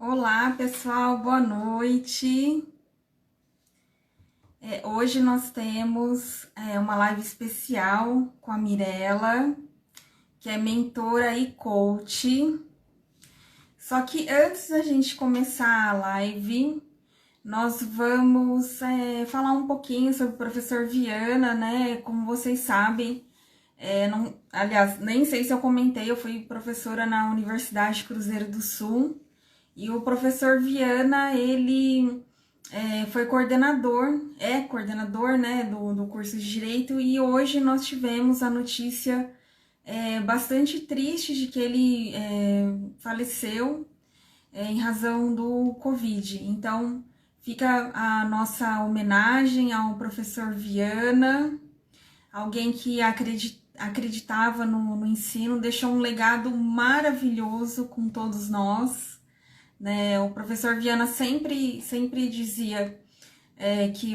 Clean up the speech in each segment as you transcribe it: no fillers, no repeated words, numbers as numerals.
Olá, pessoal, boa noite. Hoje nós temos uma live especial com a Mirela, que é mentora e coach. Só que antes da gente começar a live, nós vamos falar um pouquinho sobre o professor Viana, né? Como vocês sabem, aliás, nem sei se eu comentei, eu fui professora na Universidade Cruzeiro do Sul. E o professor Viana, ele foi coordenador, né, do curso de Direito, e hoje nós tivemos a notícia bastante triste de que ele faleceu em razão do Covid. Então, fica a nossa homenagem ao professor Viana, alguém que acreditava no ensino, deixou um legado maravilhoso com todos nós, né? O professor Viana sempre dizia que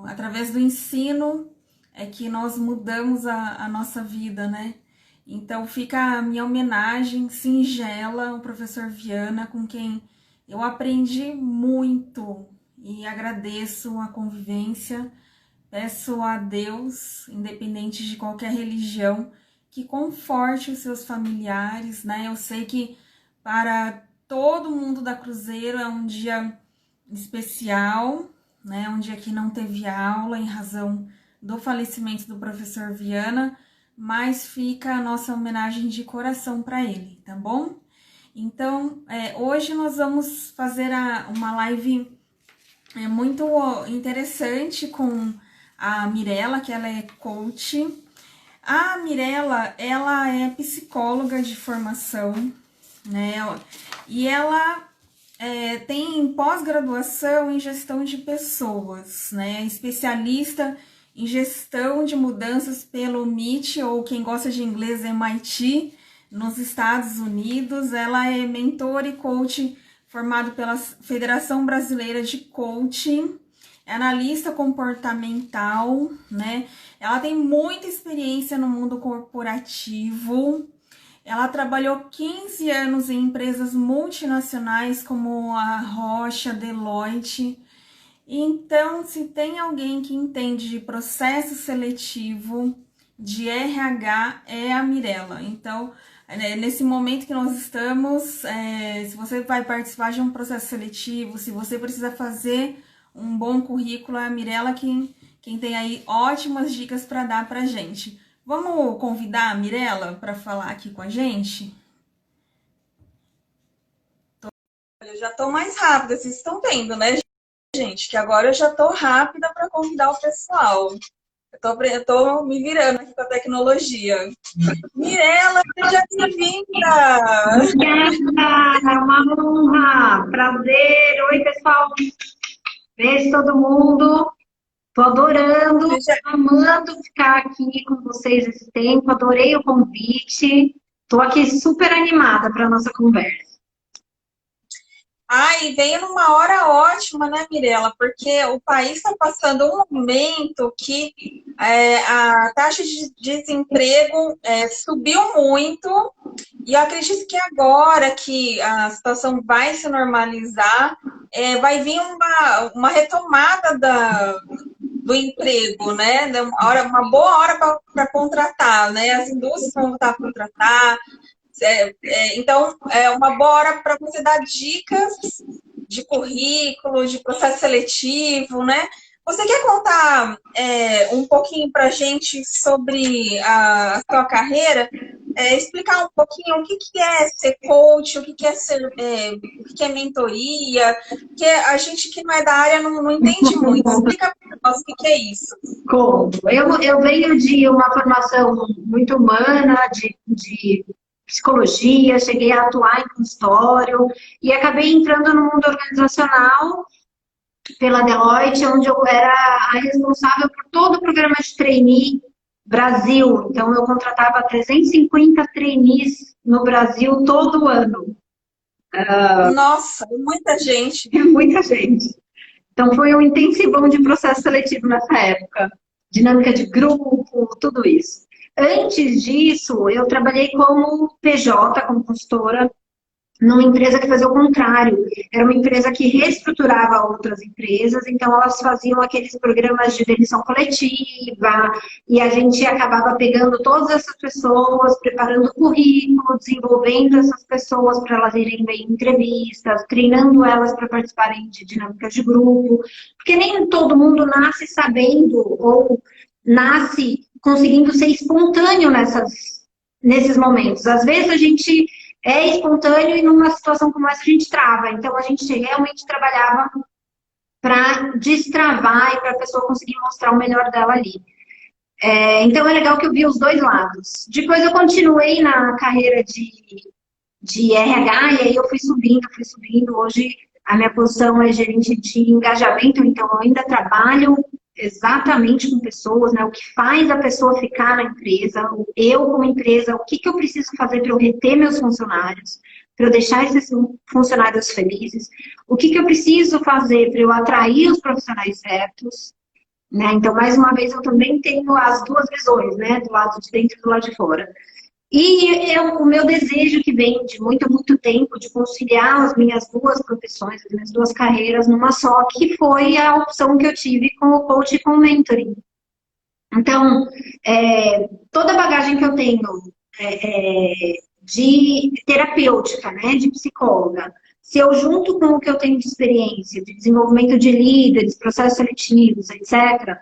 através do ensino é que nós mudamos a nossa vida, né? Então fica a minha homenagem singela ao professor Viana, com quem eu aprendi muito e agradeço a convivência. Peço a Deus, independente de qualquer religião, que conforte os seus familiares, né? Eu sei que para todo mundo da Cruzeiro é um dia especial, né? Um dia que não teve aula em razão do falecimento do professor Viana, mas fica a nossa homenagem de coração para ele, tá bom? Então, hoje nós vamos fazer uma live muito interessante com a Mirela, que ela é coach. A Mirela, ela é psicóloga de formação, né? E ela tem pós-graduação em gestão de pessoas, né? Especialista em gestão de mudanças pelo MIT, ou quem gosta de inglês, MIT, nos Estados Unidos. Ela é mentora e coach formado pela Federação Brasileira de Coaching, é analista comportamental, né? Ela tem muita experiência no mundo corporativo. Ela trabalhou 15 anos em empresas multinacionais como a Rocha, Deloitte. Então, se tem alguém que entende de processo seletivo, de RH, é a Mirela. Então, nesse momento que nós estamos, se você vai participar de um processo seletivo, se você precisa fazer um bom currículo, é a Mirela quem tem aí ótimas dicas para dar para gente. Vamos convidar a Mirela para falar aqui com a gente? Eu já estou mais rápida, vocês estão vendo, né, gente? Que agora eu já estou rápida para convidar o pessoal. Eu tô me virando aqui com a tecnologia. Mirela, seja bem-vinda! Obrigada, é uma honra, prazer. Oi, pessoal. Beijo todo mundo. Tô adorando, amando ficar aqui com vocês esse tempo. Adorei o convite. Tô aqui super animada para nossa conversa. E veio numa hora ótima, né, Mirela? Porque o país está passando um momento que a taxa de desemprego subiu muito, e eu acredito que agora que a situação vai se normalizar, vai vir uma retomada do emprego, né? Uma boa hora para contratar, né? As indústrias vão voltar a contratar. Então, é uma boa hora para você dar dicas de currículo, de processo seletivo, né? Você quer contar um pouquinho para a gente sobre a sua carreira? Explicar um pouquinho o que é ser coach, o que é o que é mentoria, porque a gente que não é da área não entende muito. Explica para nós o que é isso. Como? Eu venho de uma formação muito humana, de psicologia, cheguei a atuar em consultório e acabei entrando no mundo organizacional pela Deloitte, onde eu era a responsável por todo o programa de trainee Brasil. Então, eu contratava 350 trainees no Brasil todo ano. Nossa, muita gente. Muita gente. Então, foi um intensivão de processo seletivo nessa época. Dinâmica de grupo, tudo isso. Antes disso, eu trabalhei como PJ, como consultora, numa empresa que fazia o contrário. Era uma empresa que reestruturava outras empresas, então elas faziam aqueles programas de demissão coletiva, e a gente acabava pegando todas essas pessoas, preparando o currículo, desenvolvendo essas pessoas para elas irem bem em entrevistas, treinando elas para participarem de dinâmicas de grupo, porque nem todo mundo nasce sabendo ou nasce conseguindo ser espontâneo nesses momentos. Às vezes a gente é espontâneo e numa situação como essa a gente trava. Então a gente realmente trabalhava para destravar e para a pessoa conseguir mostrar o melhor dela ali. Então é legal que eu vi os dois lados. Depois eu continuei na carreira de RH e aí eu fui subindo, fui subindo. Hoje a minha posição é gerente de engajamento, então eu ainda trabalho exatamente com pessoas, né? O que faz a pessoa ficar na empresa, eu como empresa, o que eu preciso fazer para eu reter meus funcionários, para eu deixar esses funcionários felizes, o que eu preciso fazer para eu atrair os profissionais certos, né? Então, mais uma vez, eu também tenho as duas visões, né? Do lado de dentro e do lado de fora. E o meu desejo que vem de muito, muito tempo de conciliar as minhas duas profissões, as minhas duas carreiras numa só, que foi a opção que eu tive com o coach e com o mentoring. Então, toda a bagagem que eu tenho de terapêutica, né, de psicóloga, se eu junto com o que eu tenho de experiência, de desenvolvimento de líderes, processos seletivos, etc.,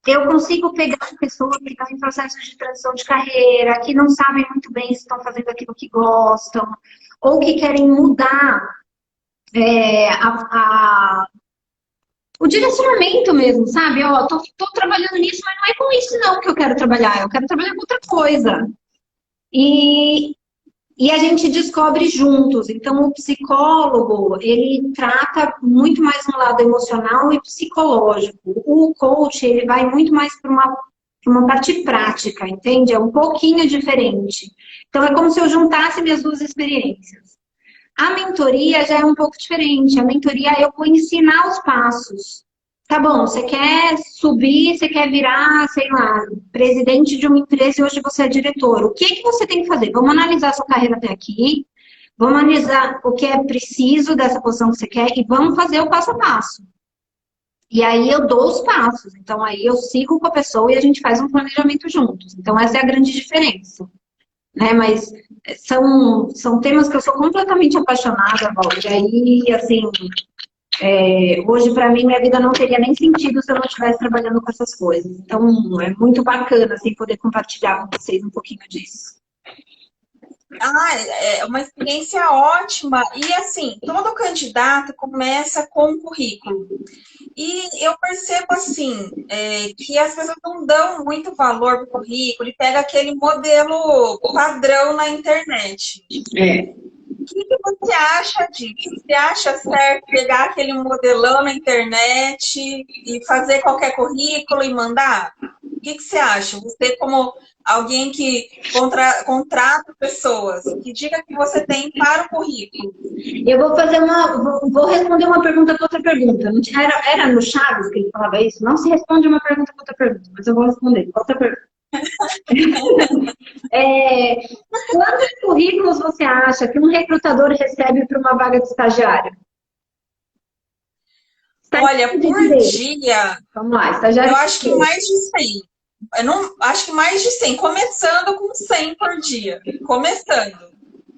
eu consigo pegar pessoas que estão em processo de transição de carreira, que não sabem muito bem se estão fazendo aquilo que gostam, ou que querem mudar o direcionamento mesmo, sabe? Ó, tô trabalhando nisso, mas não é com isso não que eu quero trabalhar, eu quero trabalhar com outra coisa. E a gente descobre juntos. Então, o psicólogo, ele trata muito mais no lado emocional e psicológico. O coach, ele vai muito mais para uma parte prática, entende? É um pouquinho diferente. Então, é como se eu juntasse minhas duas experiências. A mentoria já é um pouco diferente. A mentoria, eu vou ensinar os passos. Tá bom, você quer subir, você quer virar, sei lá, presidente de uma empresa e hoje você é diretor. O que você tem que fazer? Vamos analisar a sua carreira até aqui, vamos analisar o que é preciso dessa posição que você quer e vamos fazer o passo a passo. E aí eu dou os passos. Então aí eu sigo com a pessoa e a gente faz um planejamento juntos. Então essa é a grande diferença. Né? Mas são temas que eu sou completamente apaixonada, Val. E aí, assim... hoje, para mim, minha vida não teria nem sentido se eu não estivesse trabalhando com essas coisas. Então, é muito bacana, assim, poder compartilhar com vocês um pouquinho disso. É uma experiência ótima. E, assim, todo candidato começa com um currículo. E eu percebo, assim, que as pessoas não dão muito valor para o currículo e pega aquele modelo padrão na internet. O que você acha disso? Você acha certo pegar aquele modelão na internet e fazer qualquer currículo e mandar? O que você acha? Você, como alguém que contrata pessoas, que dica que você tem para o currículo? Eu vou responder uma pergunta com outra pergunta. Era no Chaves que ele falava isso? Não se responde uma pergunta com outra pergunta, mas eu vou responder. Outra pergunta. Quantos currículos você acha que um recrutador recebe para uma vaga de estagiário? Olha, por dia... Vamos lá, estagiário. Eu acho que mais de 100. Acho que mais de 100. Começando com 100 por dia. Começando.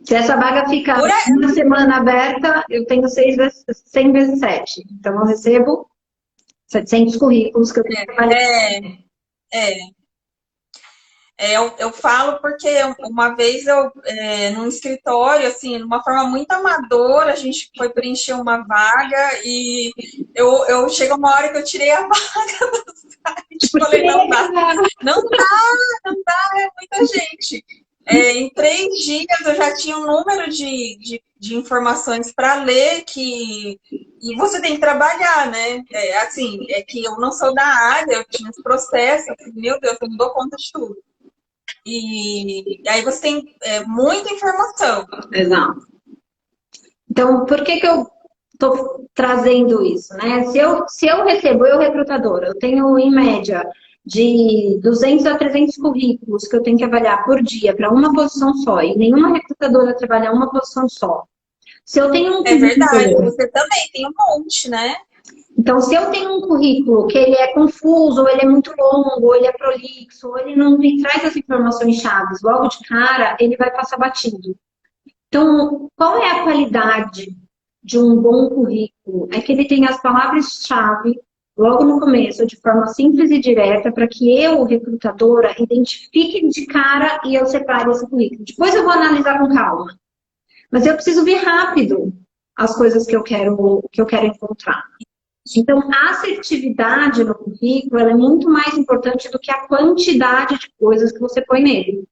Se essa vaga fica uma semana aberta, eu tenho 100 vezes 7. Então, eu recebo 700 currículos que eu tenho que trabalhar. Eu falo porque uma vez num escritório, assim, de uma forma muito amadora, a gente foi preencher uma vaga e eu chego uma hora que eu tirei a vaga do site. Falei, não dá, é muita gente. Em 3 dias eu já tinha um número de informações para ler e você tem que trabalhar, né? É que eu não sou da área, eu tinha os processos, meu Deus, eu não dou conta de tudo. E aí você tem muita informação. Exato. Então, por que eu estou trazendo isso, né? Se eu recebo, eu recrutadora, eu tenho em média de 200 a 300 currículos que eu tenho que avaliar por dia para uma posição só, e nenhuma recrutadora trabalha uma posição só. Se eu tenho um É verdade, currículo, você também tem um monte, né? então, se eu tenho um currículo que ele é confuso, ou ele é muito longo, ou ele é prolixo, ou ele não me traz as informações chaves logo de cara, ele vai passar batido. Então, qual é a qualidade de um bom currículo? É que ele tenha as palavras-chave logo no começo, de forma simples e direta, para que eu, recrutadora, identifique de cara e eu separe esse currículo. Depois eu vou analisar com calma. Mas eu preciso ver rápido as coisas que eu quero encontrar. Então, a assertividade no currículo ela é muito mais importante do que a quantidade de coisas que você põe nele.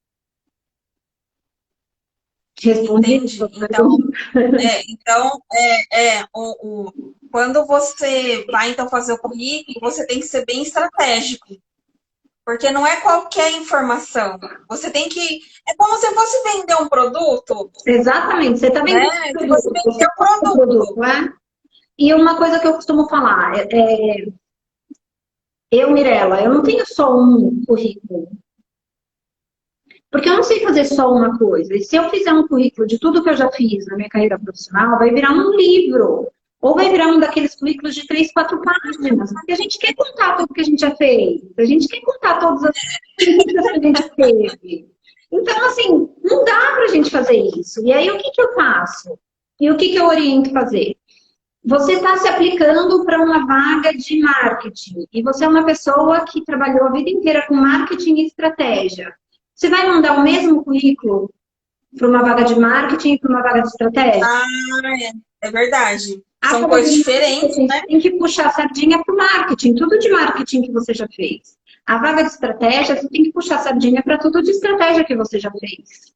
Respondi a Entendi. sua Então, pergunta. quando você vai então fazer o currículo, você tem que ser bem estratégico, porque não é qualquer informação. Você tem que. É como se fosse vender um produto, Exatamente, você está vendendo né? um Se você produto, você vender um compra um produto, produto. né? E uma coisa que eu costumo falar, eu, Mirella, eu não tenho só um currículo, porque eu não sei fazer só uma coisa. E se eu fizer um currículo de tudo que eu já fiz na minha carreira profissional, vai virar um livro. Ou vai virar um daqueles currículos de 3, 4 páginas. Porque a gente quer contar tudo que a gente já fez. A gente quer contar todas as conquistas que a gente teve. Então, assim, não dá pra gente fazer isso. E aí, o que que eu faço? E o que que eu oriento fazer? Você está se aplicando para uma vaga de marketing e você é uma pessoa que trabalhou a vida inteira com marketing e estratégia. Você vai mandar o mesmo currículo para uma vaga de marketing e para uma vaga de estratégia? Ah, é verdade. A São vaga de coisas diferentes, marketing, né? você tem que puxar a sardinha para o marketing, tudo de marketing que você já fez. A vaga de estratégia, você tem que puxar a sardinha para tudo de estratégia que você já fez.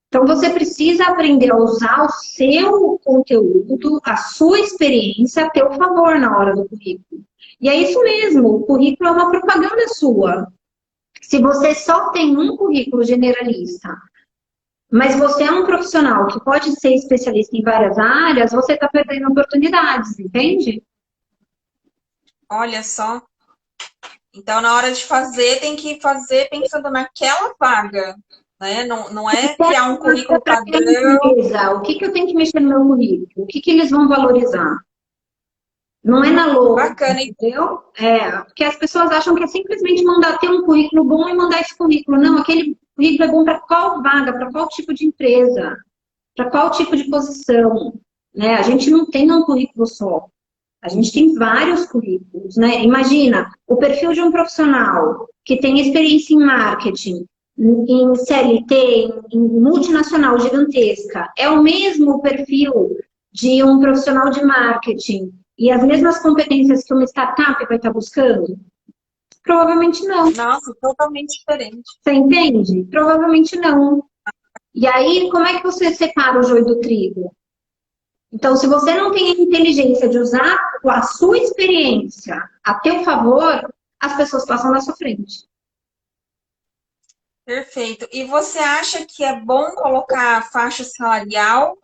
Então, você precisa aprender a usar o seu conteúdo, a sua experiência a teu favor na hora do currículo. E é isso mesmo, o currículo é uma propaganda sua. Se você só tem um currículo generalista, mas você é um profissional que pode ser especialista em várias áreas, você está perdendo oportunidades, entende? Olha só. Então, na hora de fazer, tem que fazer pensando naquela vaga, né? Não é criar um currículo Para a padrão. empresa, o que, que eu tenho que mexer no meu currículo? O que, que eles vão valorizar? Não é na louca, Bacana. entendeu? Porque as pessoas acham que é simplesmente mandar ter um currículo bom e mandar esse currículo. Não, aquele currículo é bom para qual vaga, para qual tipo de empresa, para qual tipo de posição, né? A gente não tem um currículo só. A gente tem vários currículos, né? Imagina o perfil de um profissional que tem experiência em marketing, em CLT, em multinacional gigantesca. É o mesmo perfil de um profissional de marketing e as mesmas competências que uma startup vai estar buscando? Provavelmente não. Nossa, totalmente diferente. Você entende? Provavelmente não. E aí, como é que você separa o joio do trigo? Então, se você não tem a inteligência de usar a sua experiência a teu favor, as pessoas passam na sua frente. Perfeito. E você acha que é bom colocar faixa salarial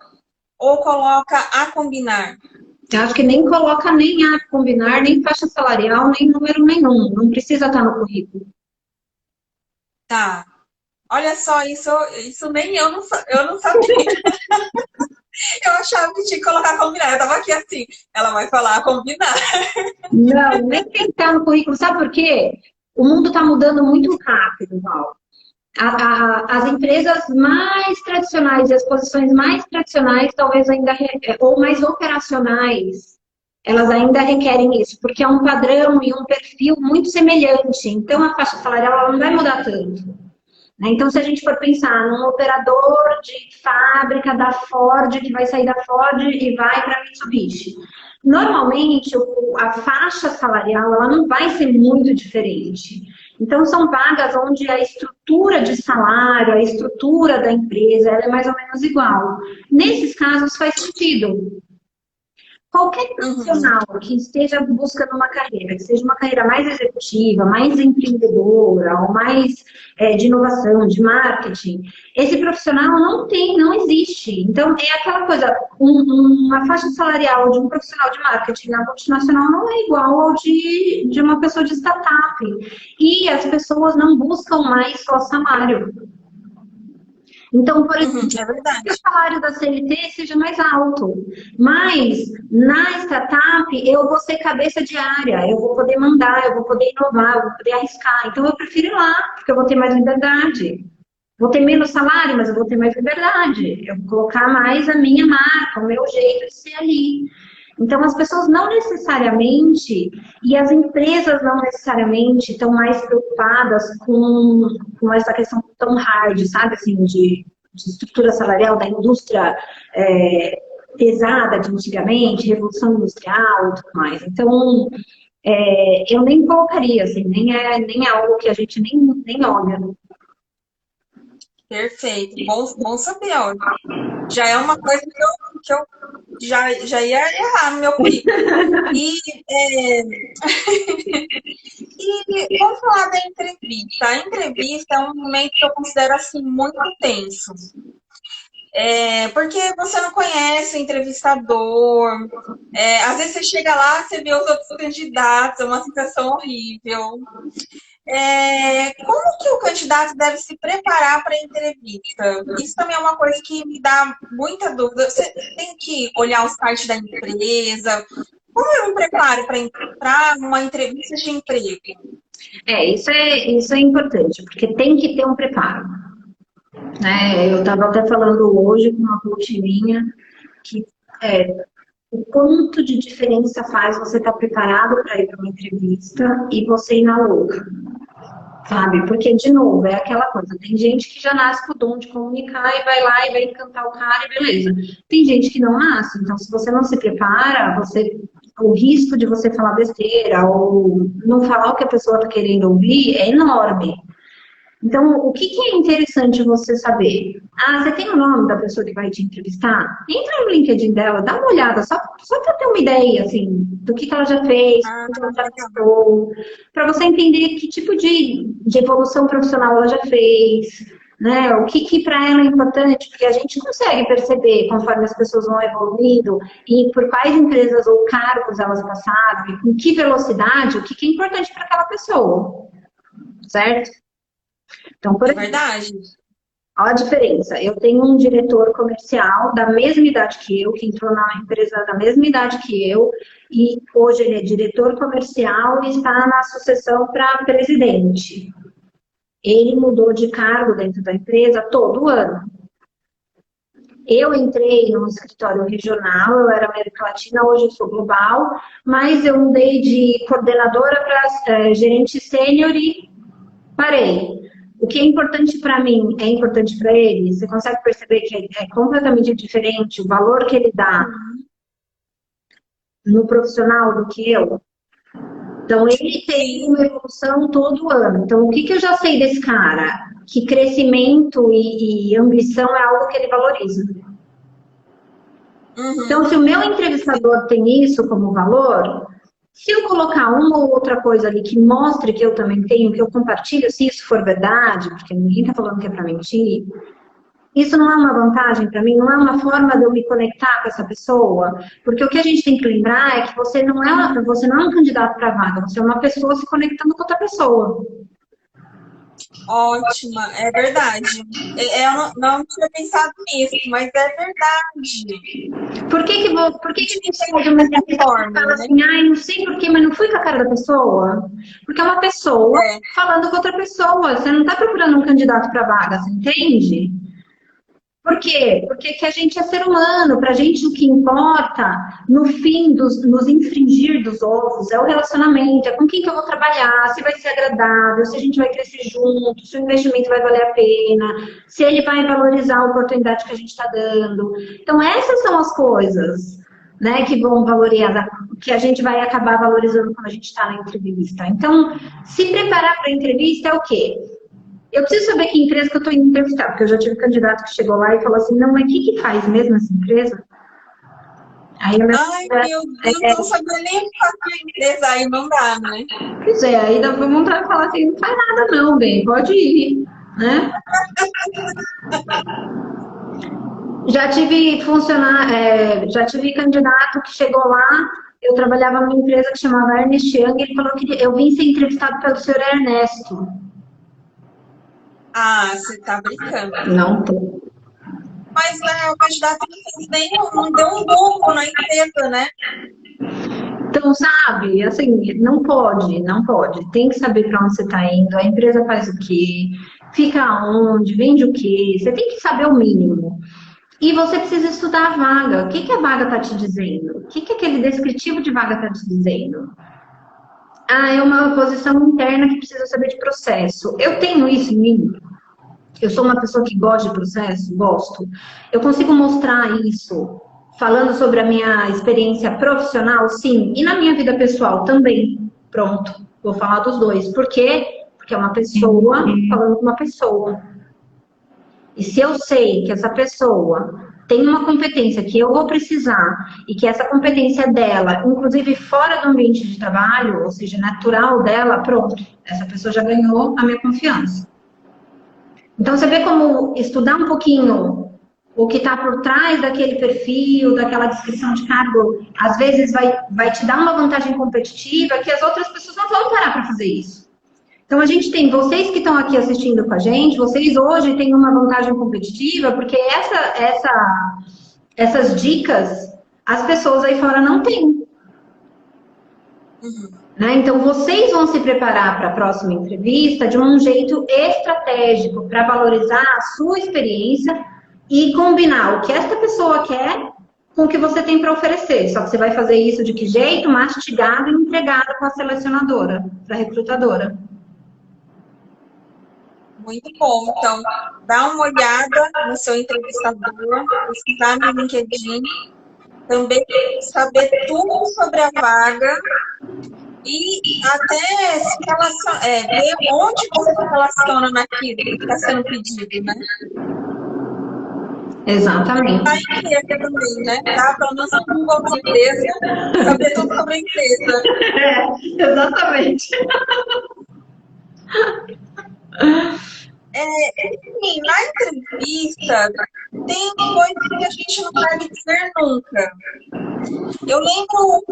ou coloca a combinar? Eu acho que nem coloca nem a combinar, nem faixa salarial, nem número nenhum. Não precisa estar no currículo. Tá. Olha só, isso nem eu não sabia. Eu achava que tinha que colocar combinar. Eu tava aqui assim, ela vai falar combinar. Não, nem tem que estar no currículo. Sabe por quê? O mundo está mudando muito rápido, Val. As empresas mais tradicionais e as posições mais tradicionais, talvez ainda, ou mais operacionais, elas ainda requerem isso, porque é um padrão e um perfil muito semelhante. Então, a faixa salarial ela não vai mudar tanto. Né? Então, se a gente for pensar num operador de fábrica da Ford, que vai sair da Ford e vai para a Mitsubishi, normalmente a faixa salarial ela não vai ser muito diferente. Então, são vagas onde a estrutura de salário, a estrutura da empresa, ela é mais ou menos igual. Nesses casos, faz sentido. Qualquer Uhum. profissional que esteja buscando uma carreira, que seja uma carreira mais executiva, mais empreendedora, ou mais de inovação, de marketing, esse profissional não existe. Então, é aquela coisa, uma faixa salarial de um profissional de marketing na multinacional não é igual ao de uma pessoa de startup. E as pessoas não buscam mais só salário. Então, por exemplo, É verdade. que o salário da CLT seja mais alto. Mas na startup eu vou ser cabeça de área, eu vou poder mandar, eu vou poder inovar, eu vou poder arriscar. Então eu prefiro ir lá, porque eu vou ter mais liberdade. Vou ter menos salário, mas eu vou ter mais liberdade. Eu vou colocar mais a minha marca, o meu jeito de ser ali. Então, as pessoas não necessariamente, e as empresas não necessariamente, estão mais preocupadas com essa questão tão hard, sabe, assim, de estrutura salarial da indústria pesada de antigamente, revolução industrial e tudo mais. Então, eu nem colocaria, assim, nem é algo que a gente nem olha. Perfeito. Bom saber, ó. Já é uma coisa que eu já ia errar no meu currículo. E vamos falar da entrevista. A entrevista é um momento que eu considero assim muito tenso. Porque você não conhece o entrevistador. Às vezes você chega lá, você vê os outros candidatos, é uma sensação horrível. Como que o candidato deve se preparar para a entrevista? Isso também é uma coisa que me dá muita dúvida. Você tem que olhar o site da empresa. Como eu me preparo para uma entrevista de emprego? Isso é importante, porque tem que ter um preparo. Eu estava até falando hoje com uma coach minha que o quanto de diferença faz você estar preparado para ir para uma entrevista e você ir na louca, sabe? Porque, de novo, é aquela coisa, tem gente que já nasce com o dom de comunicar e vai lá e vai encantar o cara e beleza. Tem gente que não nasce, então se você não se prepara, o risco de você falar besteira ou não falar o que a pessoa está querendo ouvir é enorme. Então, o que é interessante você saber? Você tem o nome da pessoa que vai te entrevistar? Entra no LinkedIn dela, dá uma olhada, só para ter uma ideia, assim, do que ela já fez, o que ela já passou, para você entender que tipo de evolução profissional ela já fez, né? O que para ela é importante, porque a gente consegue perceber, conforme as pessoas vão evoluindo, e por quais empresas ou cargos elas passaram, e com que velocidade, o que é importante para aquela pessoa, certo? Então, por exemplo, verdade. olha a diferença. Eu tenho um diretor comercial da mesma idade que eu, que entrou na empresa da mesma idade que eu, e hoje ele é diretor comercial e está na sucessão para presidente. Ele mudou de cargo dentro da empresa todo ano. Eu entrei num escritório regional, eu era América Latina, hoje eu sou global, mas eu mudei de coordenadora para gerente sênior e parei. O que é importante para mim é importante para ele. Você consegue perceber que é completamente diferente o valor que ele dá no profissional do que eu? Então, ele tem uma evolução todo ano. Então, o que eu já sei desse cara? Que crescimento e ambição é algo que ele valoriza. Então, se o meu entrevistador tem isso como valor, se eu colocar uma ou outra coisa ali que mostre que eu também tenho, que eu compartilho, se isso for verdade, porque ninguém está falando que é para mentir, isso não é uma vantagem para mim, não é uma forma de eu me conectar com essa pessoa, porque o que a gente tem que lembrar é que você não é um candidato para vaga, você é uma pessoa se conectando com outra pessoa. Ótima, é verdade. Eu não tinha pensado nisso, mas é verdade. Por que a gente faz uma entrevista e fala assim, não sei porquê, mas não fui com a cara da pessoa? Porque é uma pessoa falando com outra pessoa, você não está procurando um candidato para vaga, você entende? Por quê? Porque que a gente é ser humano, pra gente o que importa, no fim, nos infringir dos ovos, é o relacionamento, é com quem que eu vou trabalhar, se vai ser agradável, se a gente vai crescer junto, se o investimento vai valer a pena, se ele vai valorizar a oportunidade que a gente está dando. Então, essas são as coisas, né, que vão valorizar, que a gente vai acabar valorizando quando a gente está na entrevista. Então, se preparar para a entrevista é o quê? Eu preciso saber que empresa que eu estou indo entrevistar, porque eu já tive candidato que chegou lá e falou assim, não, mas o que faz mesmo essa empresa? Aí meu Deus, não sabia nem fazer a empresa, aí não dá, né? Pois é, aí dá pra montar e falar assim, não faz nada não, bem, pode ir, né? Já tive já tive candidato que chegou lá, eu trabalhava numa empresa que chamava Ernest Young, ele falou que eu vim ser entrevistado pelo senhor Ernesto. Ah, você tá brincando. Não tô. Mas né, o candidato não deu um lucro na empresa, né? Então, sabe, assim, não pode, não pode. Tem que saber para onde você está indo, a empresa faz o quê, fica onde, vende o quê. Você tem que saber o mínimo. E você precisa estudar a vaga. O que, que a vaga está te dizendo? O que, que aquele descritivo de vaga está te dizendo? Ah, é uma posição interna que precisa saber de processo. Eu tenho isso em mim. Eu sou uma pessoa que gosta de processo, gosto. Eu consigo mostrar isso falando sobre a minha experiência profissional, sim, e na minha vida pessoal também. Pronto, vou falar dos dois. Por quê? Porque é uma pessoa falando com uma pessoa. E se eu sei que essa pessoa tem uma competência que eu vou precisar e que essa competência dela, inclusive fora do ambiente de trabalho, ou seja, natural dela, pronto, essa pessoa já ganhou a minha confiança. Então, você vê como estudar um pouquinho o que está por trás daquele perfil, daquela descrição de cargo, às vezes vai te dar uma vantagem competitiva que as outras pessoas não vão parar para fazer isso. Então, a gente tem vocês que estão aqui assistindo com a gente, vocês hoje têm uma vantagem competitiva, porque essas dicas as pessoas aí fora não têm. Né? Então, vocês vão se preparar para a próxima entrevista de um jeito estratégico para valorizar a sua experiência e combinar o que esta pessoa quer com o que você tem para oferecer. Só que você vai fazer isso de que jeito? Mastigado e entregado para a selecionadora, para a recrutadora. Muito bom. Então, dá uma olhada no seu entrevistador, pesquisar no LinkedIn, também saber tudo sobre a vaga e até se ver onde você se relaciona naquilo que está sendo pedido, né? Exatamente. Tá em empresa também, né? Dá para lançar um Google de empresa, saber tudo sobre a empresa. Exatamente. Enfim, na entrevista tem coisas que a gente não deve dizer nunca. Eu lembro,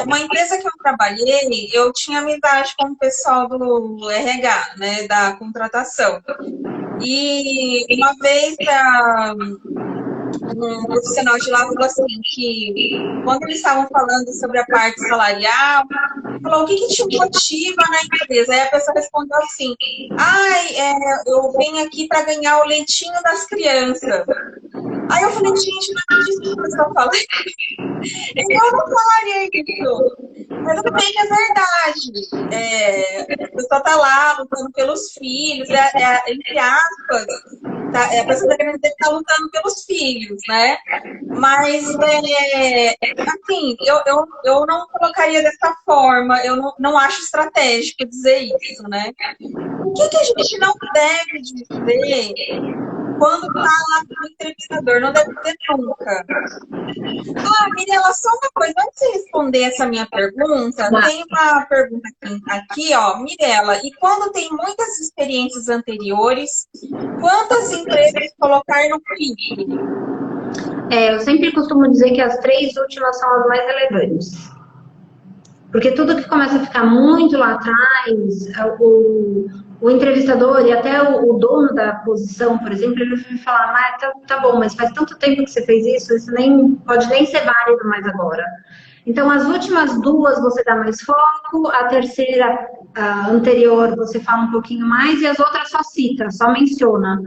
uma empresa que eu trabalhei, eu tinha amizade com o pessoal do RH, né, da contratação. E uma vez um profissional de lá falou assim que quando eles estavam falando sobre a parte salarial, falou o que te motiva na empresa? Aí a pessoa respondeu assim, eu venho aqui para ganhar o leitinho das crianças. Aí eu falei, gente, não acredito que você está falando. Eu não falaria isso. Mas tudo bem que é verdade. A pessoa está lá lutando pelos filhos, entre aspas, a pessoa está querendo dizer que está lutando pelos filhos, né? Mas, assim, eu não colocaria dessa forma, eu não acho estratégico dizer isso, né? O que a gente não deve dizer quando está lá no entrevistador? Não deve dizer nunca. Mirela, só uma coisa, antes de responder essa minha pergunta, tem uma pergunta aqui, ó, Mirela, e quando tem muitas experiências anteriores, quantas empresas colocar no currículo? Eu sempre costumo dizer que as 3 últimas são as mais relevantes. Porque tudo que começa a ficar muito lá atrás, o entrevistador e até o dono da posição, por exemplo, ele vai falar, mas tá bom, mas faz tanto tempo que você fez isso pode nem ser válido mais agora. Então, as últimas 2 você dá mais foco, a terceira, a anterior, você fala um pouquinho mais, e as outras só cita, só menciona.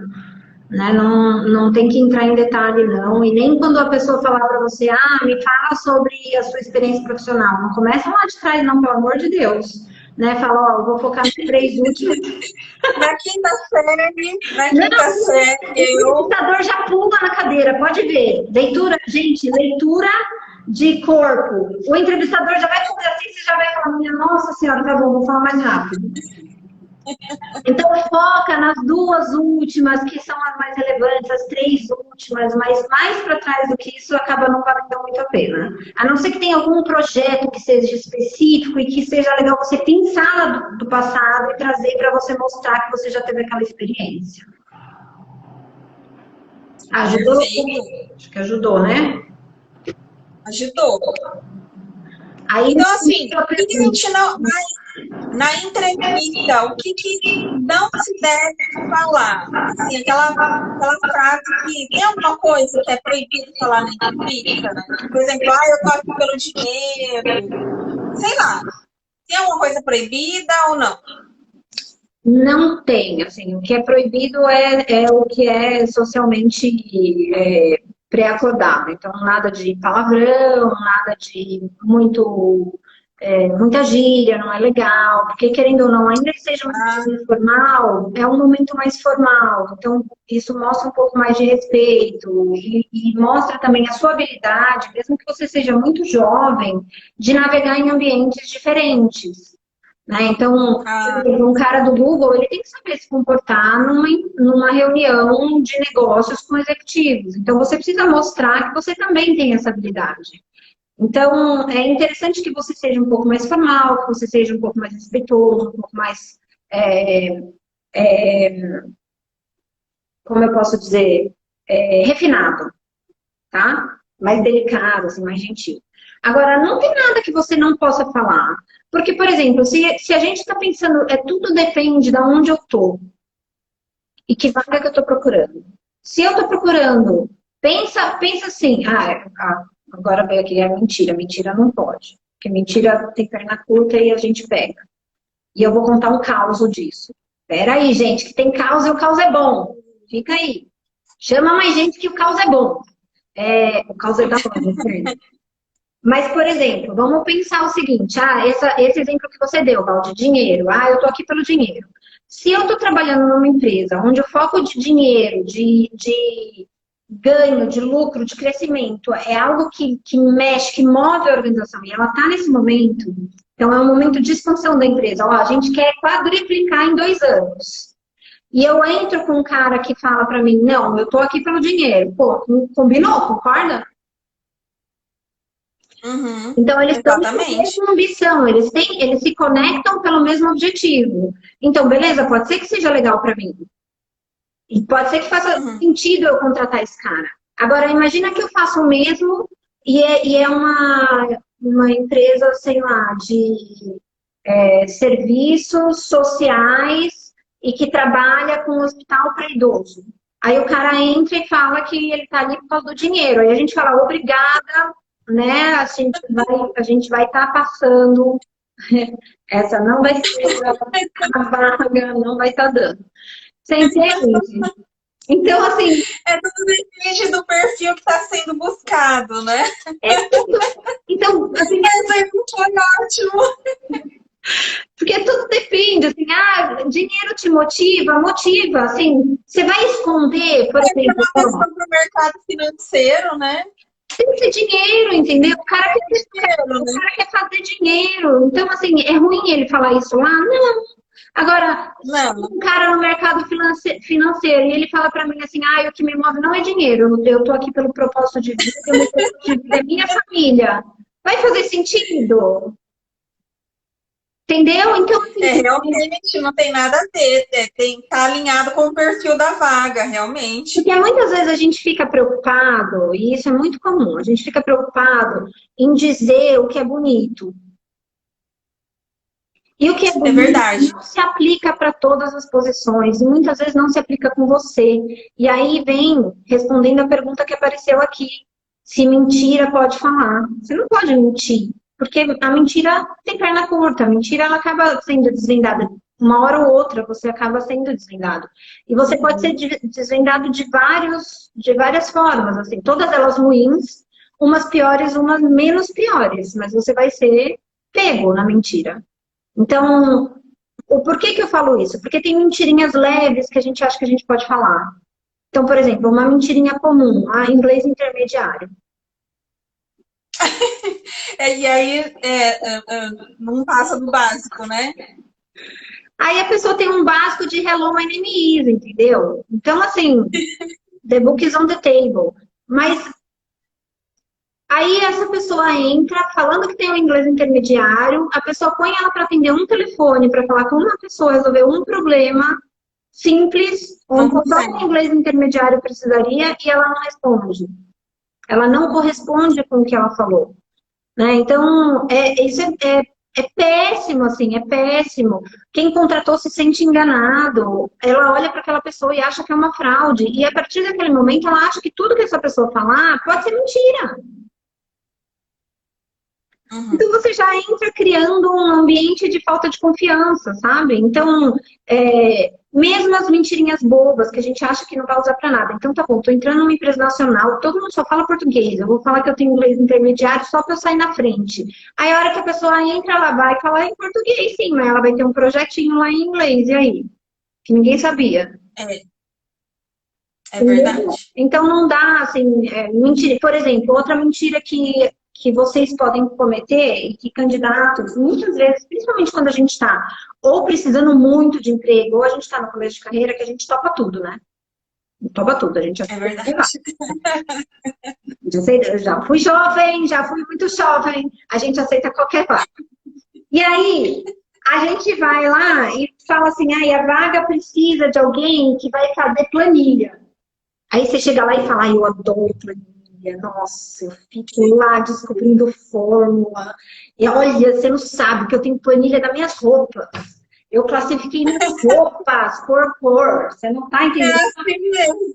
Né? Não tem que entrar em detalhe, não. E nem quando a pessoa falar para você, me fala sobre a sua experiência profissional. Não começa lá de trás, não, pelo amor de Deus. Né? Fala, eu vou focar nas 3 últimas. Na quinta série, o computador já pula na cadeira, pode ver. Leitura, gente, leitura de corpo. O entrevistador já vai fazer assim, você já vai falar, minha nossa senhora, tá bom, vou falar mais rápido. Então, foca nas 2 últimas, que são as mais relevantes, as 3 últimas, mas mais para trás do que isso acaba não valendo muito a pena. A não ser que tenha algum projeto que seja específico e que seja legal você pensar do passado e trazer para você mostrar que você já teve aquela experiência. Ajudou? Acho que ajudou, né? Ajudou. Aí, Então, assim, o que a gente não. Na entrevista, o que não se deve falar? Assim, aquela frase que tem alguma coisa que é proibido falar na entrevista? Por exemplo, eu tô aqui pelo dinheiro. Sei lá. Tem alguma coisa proibida ou não? não tem, assim, o que é proibido é o que é socialmente pré-acordado. Então, nada de palavrão, nada de muita gíria, não é legal, porque querendo ou não, ainda que seja uma coisa informal, é um momento mais formal. Então, isso mostra um pouco mais de respeito e mostra também a sua habilidade, mesmo que você seja muito jovem, de navegar em ambientes diferentes. Né? Então, um cara do Google, ele tem que saber se comportar numa reunião de negócios com executivos. Então, você precisa mostrar que você também tem essa habilidade. Então, é interessante que você seja um pouco mais formal, que você seja um pouco mais respeitoso, um pouco mais, como eu posso dizer, refinado, tá? Mais delicado, assim, mais gentil. Agora, não tem nada que você não possa falar. Porque, por exemplo, se a gente está pensando, tudo depende de onde eu estou e que vaga que eu estou procurando. Se eu estou procurando, pensa assim, agora veio aqui a mentira. Mentira não pode. Porque mentira tem perna curta e a gente pega. E eu vou contar um caos disso. Peraí, gente, que tem caos e o caos é bom. Fica aí. Chama mais gente que o caos é bom. O caos é da hora, Mas, por exemplo, vamos pensar o seguinte, esse exemplo que você deu, Val, de dinheiro. Eu estou aqui pelo dinheiro. Se eu estou trabalhando numa empresa onde o foco de dinheiro, de ganho, de lucro, de crescimento, é algo que mexe, que move a organização, e ela está nesse momento, então é um momento de expansão da empresa. A gente quer quadriplicar em 2 anos. E eu entro com um cara que fala para mim, não, eu estou aqui pelo dinheiro. Pô, combinou, concorda? Uhum, Então, eles estão com a exatamente. mesma ambição, eles se conectam pelo mesmo objetivo. Então, beleza, pode ser que seja legal para mim. E pode ser que faça sentido eu contratar esse cara. Agora, imagina que eu faço o mesmo e é uma empresa, sei lá, de serviços sociais e que trabalha com um hospital para idoso. Aí o cara entra e fala que ele está ali por causa do dinheiro. Aí a gente fala, obrigada, né? A gente vai estar passando, essa não vai ser a vaga, não vai estar dando. Você entende? Então, assim. Tudo depende do perfil que está sendo buscado, né? Então, assim. Exemplo foi ótimo. Porque tudo depende, assim, dinheiro te motiva, assim, você vai esconder, por exemplo. Uma pessoa para o mercado financeiro, né? Tem que ser dinheiro, entendeu? O cara quer fazer dinheiro. Então, assim, é ruim ele falar isso lá? Não. Agora, um cara no mercado financeiro e ele fala pra mim assim, o que me move não é dinheiro, eu tô aqui pelo propósito de vida, o meu propósito de vida é minha família. Vai fazer sentido? Entendeu? Então, assim, realmente não tem nada a ver, tem que estar alinhado com o perfil da vaga, realmente. Porque muitas vezes a gente fica preocupado, e isso é muito comum, a gente fica preocupado em dizer o que é bonito. E o que é bonito verdade. Não se aplica para todas as posições, e muitas vezes não se aplica com você. E aí vem respondendo a pergunta que apareceu aqui. Se mentira pode falar. Você não pode mentir. Porque a mentira tem perna curta, a mentira ela acaba sendo desvendada. Uma hora ou outra você acaba sendo desvendado. E você pode ser desvendado de várias formas, assim, todas elas ruins, umas piores, umas menos piores, mas você vai ser pego na mentira. Então, por que eu falo isso? Porque tem mentirinhas leves que a gente acha que a gente pode falar. Então, por exemplo, uma mentirinha comum, inglês intermediário. E aí, não passa do básico, né? Aí a pessoa tem um básico de hello, my name is, entendeu? Então, assim, the book is on the table. Mas aí essa pessoa entra falando que tem um inglês intermediário, a pessoa põe ela para atender um telefone, para falar com uma pessoa, resolver um problema simples, onde só um inglês intermediário precisaria, e ela não responde. Ela não corresponde com o que ela falou. né? Então, isso é péssimo, assim, é péssimo. Quem contratou se sente enganado. Ela olha para aquela pessoa e acha que é uma fraude. E a partir daquele momento, ela acha que tudo que essa pessoa falar pode ser mentira. Uhum. Então você já entra criando um ambiente de falta de confiança, sabe? Então, mesmo as mentirinhas bobas que a gente acha que não vai usar para nada. Então tá bom, tô entrando numa empresa nacional, todo mundo só fala português. Eu vou falar que eu tenho inglês intermediário só para eu sair na frente. Aí a hora que a pessoa entra, ela vai falar em português, sim, mas ela vai ter um projetinho lá em inglês. E aí? Que ninguém sabia. É verdade. Então não dá, assim, mentira. Por exemplo, outra mentira que vocês podem cometer e que candidatos, muitas vezes, principalmente quando a gente está ou precisando muito de emprego, ou a gente está no começo de carreira, que a gente topa tudo, né? Topa tudo, a gente É verdade. já fui jovem, já fui muito jovem, a gente aceita qualquer vaga. E aí, a gente vai lá e fala assim, a vaga precisa de alguém que vai fazer planilha. Aí você chega lá e fala, eu adoro planilha, nossa, eu fico lá descobrindo fórmula. E olha, você não sabe que eu tenho planilha das minhas roupas. Eu classifiquei minhas roupas por cor. Você não tá entendendo? É assim mesmo.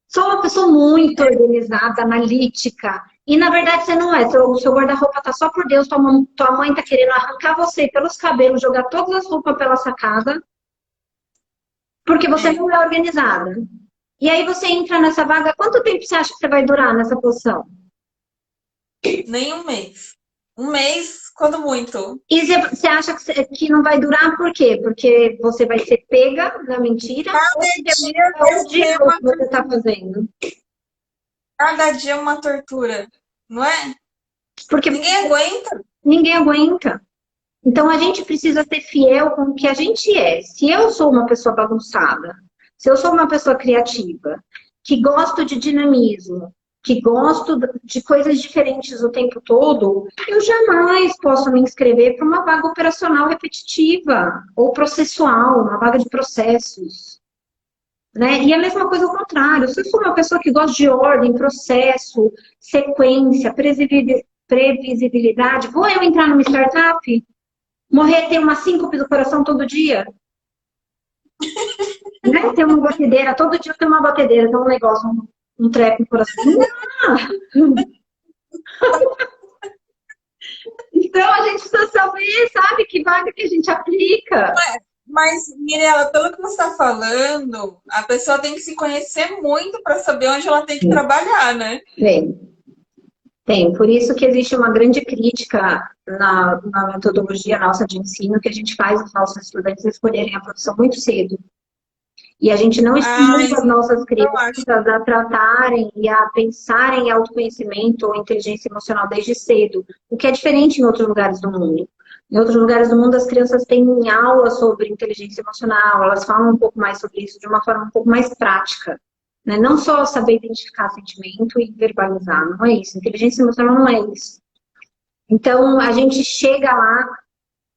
Sou uma pessoa muito organizada, analítica. E na verdade você não é. Seu guarda-roupa tá só por Deus. Tua mãe tá querendo arrancar você pelos cabelos, jogar todas as roupas pela sacada. Porque você não é organizada. E aí você entra nessa vaga, quanto tempo você acha que você vai durar nessa posição? Nem um mês. Um mês, quando muito. E você acha que não vai durar por quê? Porque você vai ser pega na mentira? Cada dia Ou que você está fazendo? Cada dia é uma tortura, não é? Porque ninguém aguenta. Ninguém aguenta. Então a gente precisa ser fiel com o que a gente é. Se eu sou uma pessoa bagunçada, se eu sou uma pessoa criativa, que gosto de dinamismo, que gosto de coisas diferentes o tempo todo, eu jamais posso me inscrever para uma vaga operacional repetitiva ou processual, uma vaga de processos. Né? E a mesma coisa ao contrário. Se eu sou uma pessoa que gosta de ordem, processo, sequência, previsibilidade, vou eu entrar numa startup? Morrer, ter uma síncope do coração todo dia? Né? Ter uma batedeira, todo dia tem uma batedeira, tem um negócio, um treco no coração. Então a gente precisa saber, sabe, que vaga que a gente aplica. Mas, Mirella, pelo que você está falando, a pessoa tem que se conhecer muito para saber onde ela tem que trabalhar, né? Tem. Por isso que existe uma grande crítica na metodologia nossa de ensino, que a gente faz os nossos estudantes escolherem a profissão muito cedo. E a gente não estimula as nossas crianças a tratarem e a pensarem em autoconhecimento ou inteligência emocional desde cedo, o que é diferente em outros lugares do mundo. Em outros lugares do mundo, as crianças têm aula sobre inteligência emocional, elas falam um pouco mais sobre isso de uma forma um pouco mais prática. Né? Não só saber identificar sentimento e verbalizar, não é isso. Inteligência emocional não é isso. Então, a gente chega lá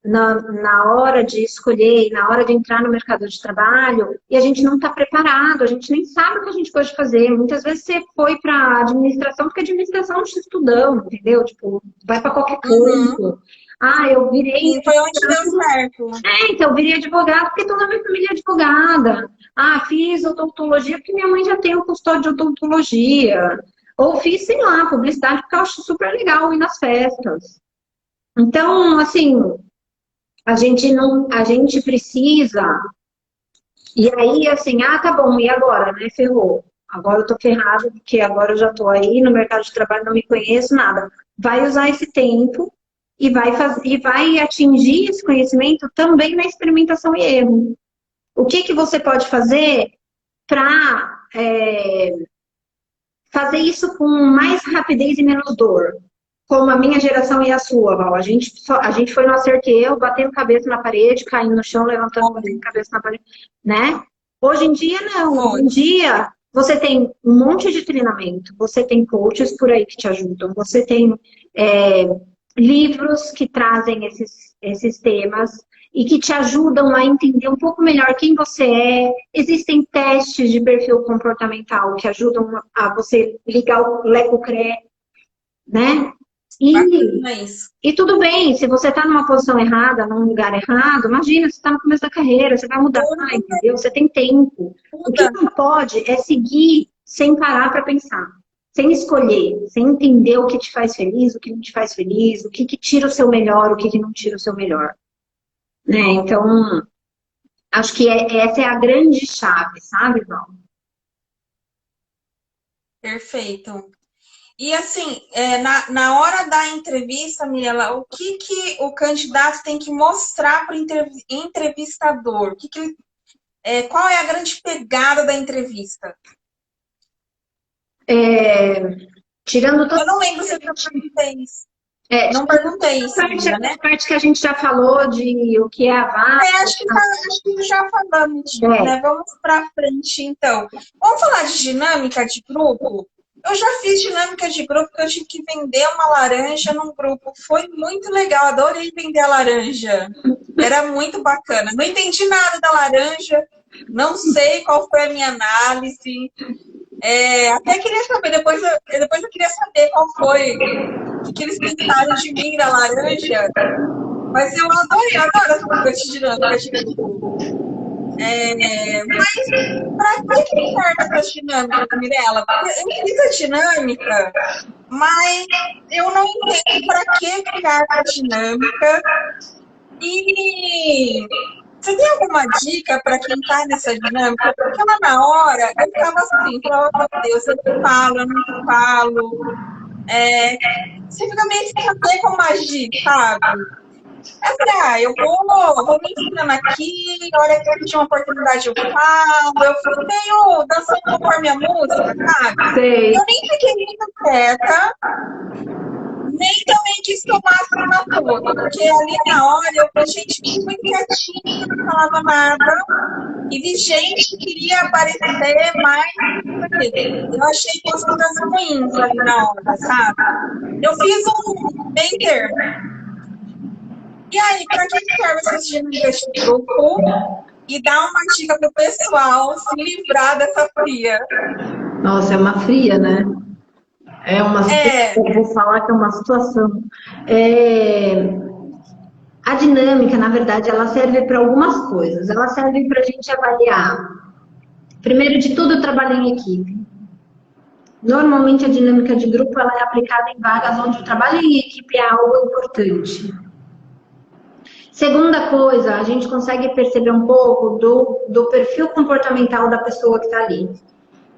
na hora de escolher, na hora de entrar no mercado de trabalho, e a gente não está preparado, a gente nem sabe o que a gente pode fazer. Muitas vezes você foi para administração, porque administração não te estudão, entendeu? Tipo, vai para qualquer coisa. Eu virei... E foi onde deu certo. Então, eu virei advogado porque toda a minha família é advogada. Fiz odontologia porque minha mãe já tem um consultório de odontologia. Ou fiz, sei lá, publicidade porque eu acho super legal ir nas festas. Então, assim, a gente precisa... E aí, assim, tá bom, e agora, né? Ferrou. Agora eu tô ferrada porque agora eu já tô aí no mercado de trabalho, não me conheço, nada. Vai usar esse tempo e vai atingir esse conhecimento também na experimentação e erro. O que você pode fazer para fazer isso com mais rapidez e menos dor? Como a minha geração e a sua, Val. A gente foi no acerto e erro, batendo cabeça na parede, caindo no chão, levantando, batendo cabeça na parede, né? Hoje em dia, não. Hoje em dia, você tem um monte de treinamento, você tem coaches por aí que te ajudam, você tem livros que trazem esses temas e que te ajudam a entender um pouco melhor quem você é. Existem testes de perfil comportamental que ajudam a você ligar o Leco-CRE, né? Bacana isso. E tudo bem, se você está numa posição errada, num lugar errado, imagina, você está no começo da carreira, você vai mudar, entendeu? Você tem tempo. O que não pode é seguir sem parar para pensar, sem escolher, sem entender o que te faz feliz, o que não te faz feliz, o que tira o seu melhor, o que não tira o seu melhor. Né? Então, acho que essa é a grande chave, sabe, Val? Perfeito. E assim, na hora da entrevista, Mirela, o que o candidato tem que mostrar para o entrevistador? Qual é a grande pegada da entrevista? Tirando todo... Eu não lembro se eu perguntei isso. Não perguntei isso ainda, né? A parte que a gente já falou de o que é a vaga. Acho que já falamos disso, né? Vamos para frente, então. Vamos falar de dinâmica de grupo? Eu já fiz dinâmica de grupo, porque eu tive que vender uma laranja num grupo. Foi muito legal, adorei vender a laranja. Era muito bacana. Não entendi nada da laranja, não sei qual foi a minha análise. Até queria saber, depois eu queria saber qual foi, o que eles pensaram de mim, da laranja. Mas eu adoro essa coisa de dinâmica de grupo. Mas para que serve essa dinâmica, Mirela? Eu fiz a dinâmica, mas eu não entendo para que criar a dinâmica. E você tem alguma dica para quem está nessa dinâmica? Porque lá na hora eu ficava assim, falava, meu Deus, eu falo, eu não falo. Você fica meio sem saber como agir, sabe? Eu vou me ensinando aqui, a hora que eu tinha uma oportunidade eu falo, eu fui meio dançando conforme a música, sabe? Sei. Eu nem fiquei muito quieta, nem também quis tomar a cena toda, porque ali na hora eu vi gente muito quietinha, não falava nada, e vi gente que queria aparecer mais, eu achei coisas ruins ali na hora, sabe? Eu fiz um bem termo. E aí, para que serve essas dinâmicas de grupo? E dá uma dica pro pessoal se livrar dessa fria. Nossa, é uma fria, né? Eu vou falar que é uma situação. A dinâmica, na verdade, ela serve para algumas coisas. Ela serve para a gente avaliar. Primeiro de tudo, eu trabalho em equipe. Normalmente, a dinâmica de grupo ela é aplicada em vagas onde o trabalho em equipe é algo importante. Segunda coisa, a gente consegue perceber um pouco do perfil comportamental da pessoa que está ali.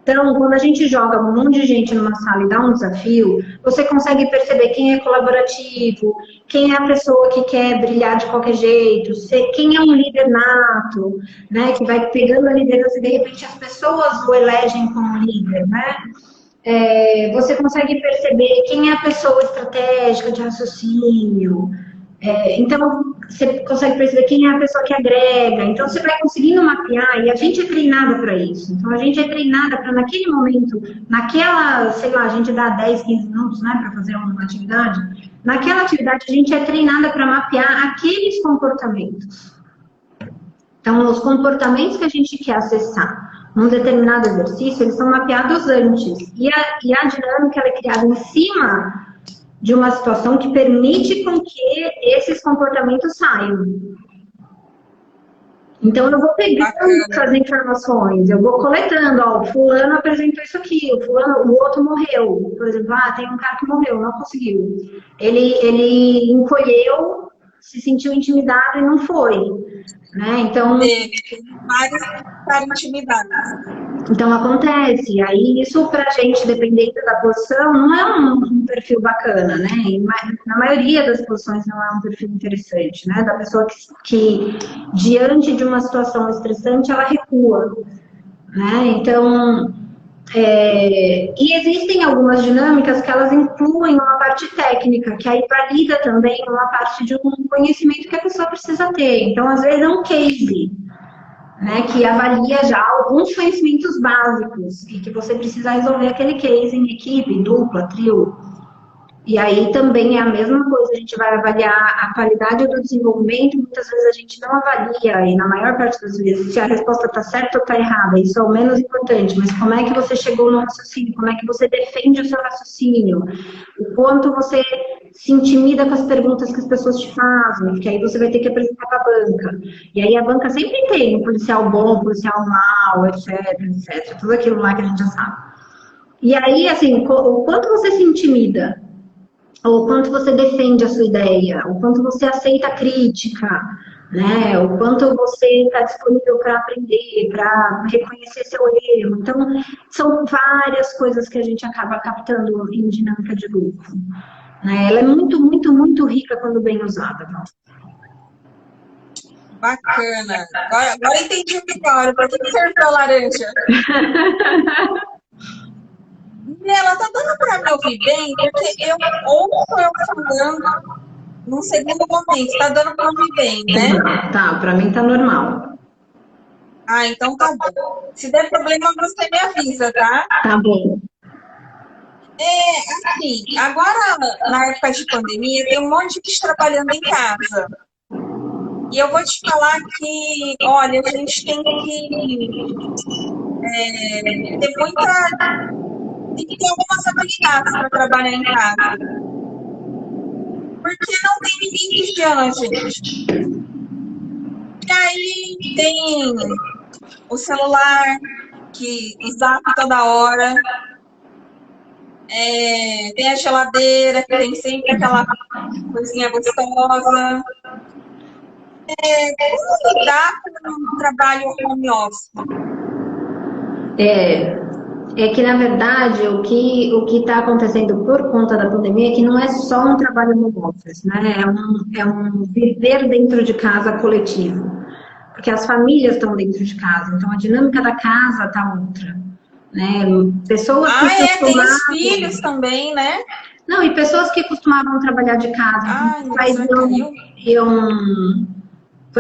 Então, quando a gente joga um monte de gente numa sala e dá um desafio, você consegue perceber quem é colaborativo, quem é a pessoa que quer brilhar de qualquer jeito, quem é um líder nato, né, que vai pegando a liderança e de repente as pessoas o elegem como líder, né? Você consegue perceber quem é a pessoa estratégica de raciocínio. Então, você consegue perceber quem é a pessoa que agrega. Então, você vai conseguindo mapear, e a gente é treinada para isso. Então, a gente é treinada para, naquele momento, naquela, sei lá, a gente dá 10, 15 minutos, né, para fazer uma atividade. Naquela atividade, a gente é treinada para mapear aqueles comportamentos. Então, os comportamentos que a gente quer acessar num determinado exercício, eles são mapeados antes. E a dinâmica ela é criada em cima de uma situação que permite com que esses comportamentos saiam. Então, eu vou pegando essas informações, eu vou coletando, ó, o fulano apresentou isso aqui, o outro morreu. Por exemplo, tem um cara que morreu, não conseguiu. Ele encolheu, se sentiu intimidado e não foi. Né? Então, vários ficaram intimidados. Então, acontece. Aí, isso pra gente, dependendo da posição, não é um perfil bacana, né? E na maioria das posições não é um perfil interessante, né? Da pessoa que diante de uma situação estressante, ela recua, né? Então, e existem algumas dinâmicas que elas incluem uma parte técnica, que aí valida também uma parte de um conhecimento que a pessoa precisa ter. Então, às vezes, é um case, né, que avalia já alguns conhecimentos básicos e que você precisa resolver aquele case em equipe, dupla, trio. E aí também é a mesma coisa, a gente vai avaliar a qualidade do desenvolvimento, muitas vezes a gente não avalia, e na maior parte das vezes, se a resposta está certa ou está errada, isso é o menos importante, mas como é que você chegou no raciocínio, como é que você defende o seu raciocínio, o quanto você se intimida com as perguntas que as pessoas te fazem, porque aí você vai ter que apresentar para a banca. E aí a banca sempre tem um policial bom, um policial mau, etc, etc. Tudo aquilo lá que a gente já sabe. E aí, assim, o quanto você se intimida, ou o quanto você defende a sua ideia, o quanto você aceita a crítica, né? O quanto você está disponível para aprender, para reconhecer seu erro. Então, são várias coisas que a gente acaba captando em dinâmica de grupo. Né? Ela é muito, muito, muito rica quando bem usada. Bacana. Agora entendi melhor. Por que serve a laranja? Ela tá dando para me ouvir bem, porque eu ouço eu falando num segundo momento. Tá dando para ouvir bem, né? Tá, para mim tá normal. Ah, então tá bom. Se der problema, você me avisa, tá? Tá bom. Assim, agora, na época de pandemia, tem um monte de gente trabalhando em casa. E eu vou te falar que, olha, a gente tem que ter muita... Tem que ter algumas habilidades para trabalhar em casa. Porque não tem ninguém vigiando a gente. E aí tem o celular, que o zap toda hora. Tem a geladeira, que tem sempre aquela coisinha gostosa. Como lidar com um trabalho home office? É que, na verdade, o que está acontecendo por conta da pandemia é que não é só um trabalho no office, né? É um viver dentro de casa coletivo. Porque as famílias estão dentro de casa, então a dinâmica da casa está outra. Né? Pessoas que tem os filhos também, né? Não, e pessoas que costumavam trabalhar de casa, por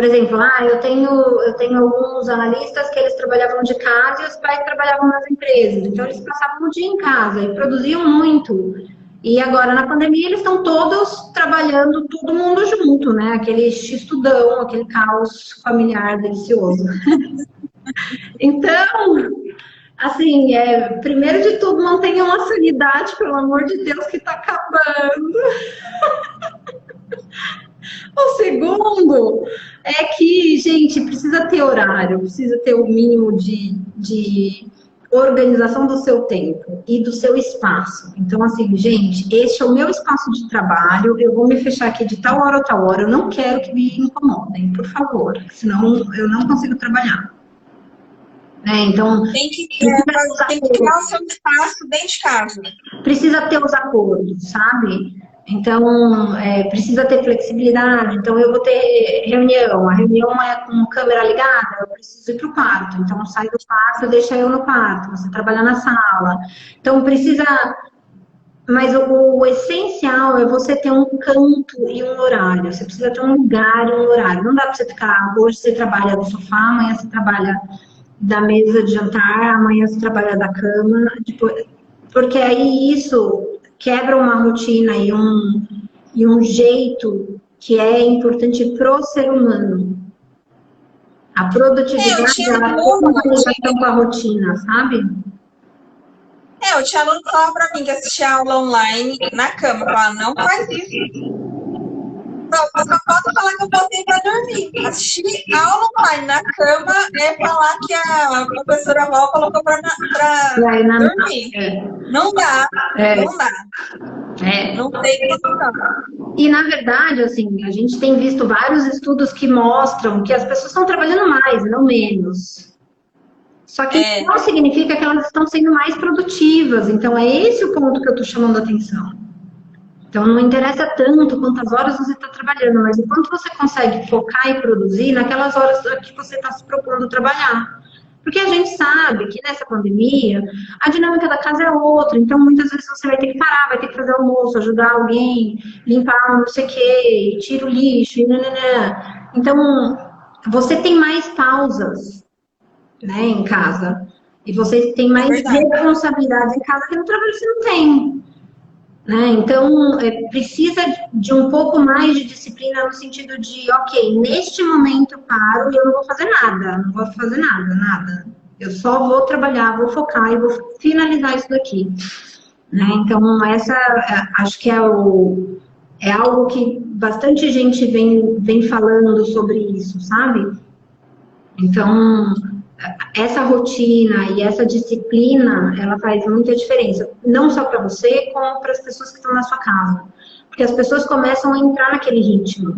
exemplo, eu tenho alguns analistas que eles trabalhavam de casa e os pais trabalhavam nas empresas, então eles passavam o dia em casa e produziam muito. E agora, na pandemia, eles estão todos trabalhando, todo mundo junto, né? Aquele x-tudão, aquele caos familiar delicioso. Então, assim, primeiro de tudo, mantenham a sanidade, pelo amor de Deus, que tá acabando. O segundo é que, gente, precisa ter horário, precisa ter o mínimo de organização do seu tempo e do seu espaço. Então, assim, gente, este é o meu espaço de trabalho, eu vou me fechar aqui de tal hora a tal hora, eu não quero que me incomodem, por favor, senão eu não consigo trabalhar. Então, tem que criar o seu espaço dentro de casa. Precisa ter os acordos, sabe? Então, precisa ter flexibilidade. Então, eu vou ter reunião. A reunião é com câmera ligada, eu preciso ir para o quarto. Então, sai do quarto, deixa eu no quarto. Você trabalha na sala. Então, precisa... Mas o essencial é você ter um canto e um horário. Você precisa ter um lugar e um horário. Não dá para você ficar... Hoje você trabalha no sofá, amanhã você trabalha da mesa de jantar, amanhã você trabalha da cama. Porque aí isso... quebra uma rotina e um jeito que é importante pro ser humano. A produtividade, ela tem uma ligação com a rotina, sabe? O tinha aluno que falava pra mim que assistia aula online na cama. Eu falava, não faz isso. Não, eu só posso falar que eu botei pra dormir. Assistir aula online na cama é falar que a professora Val colocou pra dormir. Não dá, não dá. Não tem condição. E, na verdade, assim, a gente tem visto vários estudos que mostram que as pessoas estão trabalhando mais, não menos. Só que não significa que elas estão sendo mais produtivas. Então, é esse o ponto que eu estou chamando a atenção. Então, não interessa tanto quantas horas você está trabalhando, mas o quanto você consegue focar e produzir naquelas horas que você está se propondo trabalhar. Porque a gente sabe que nessa pandemia, a dinâmica da casa é outra. Então, muitas vezes você vai ter que parar, vai ter que fazer almoço, ajudar alguém, limpar não sei o quê, tira o lixo, nananã. Então, você tem mais pausas, né, em casa. E você tem mais responsabilidades em casa que no trabalho você não tem. Né? Então, precisa de um pouco mais de disciplina no sentido de, ok, neste momento eu paro e eu não vou fazer nada, não vou fazer nada. Eu só vou trabalhar, vou focar e vou finalizar isso daqui. Né? Então, essa acho que é É algo que bastante gente vem falando sobre isso, sabe? Então, essa rotina e essa disciplina, ela faz muita diferença, não só para você, como para as pessoas que estão na sua casa. Porque as pessoas começam a entrar naquele ritmo.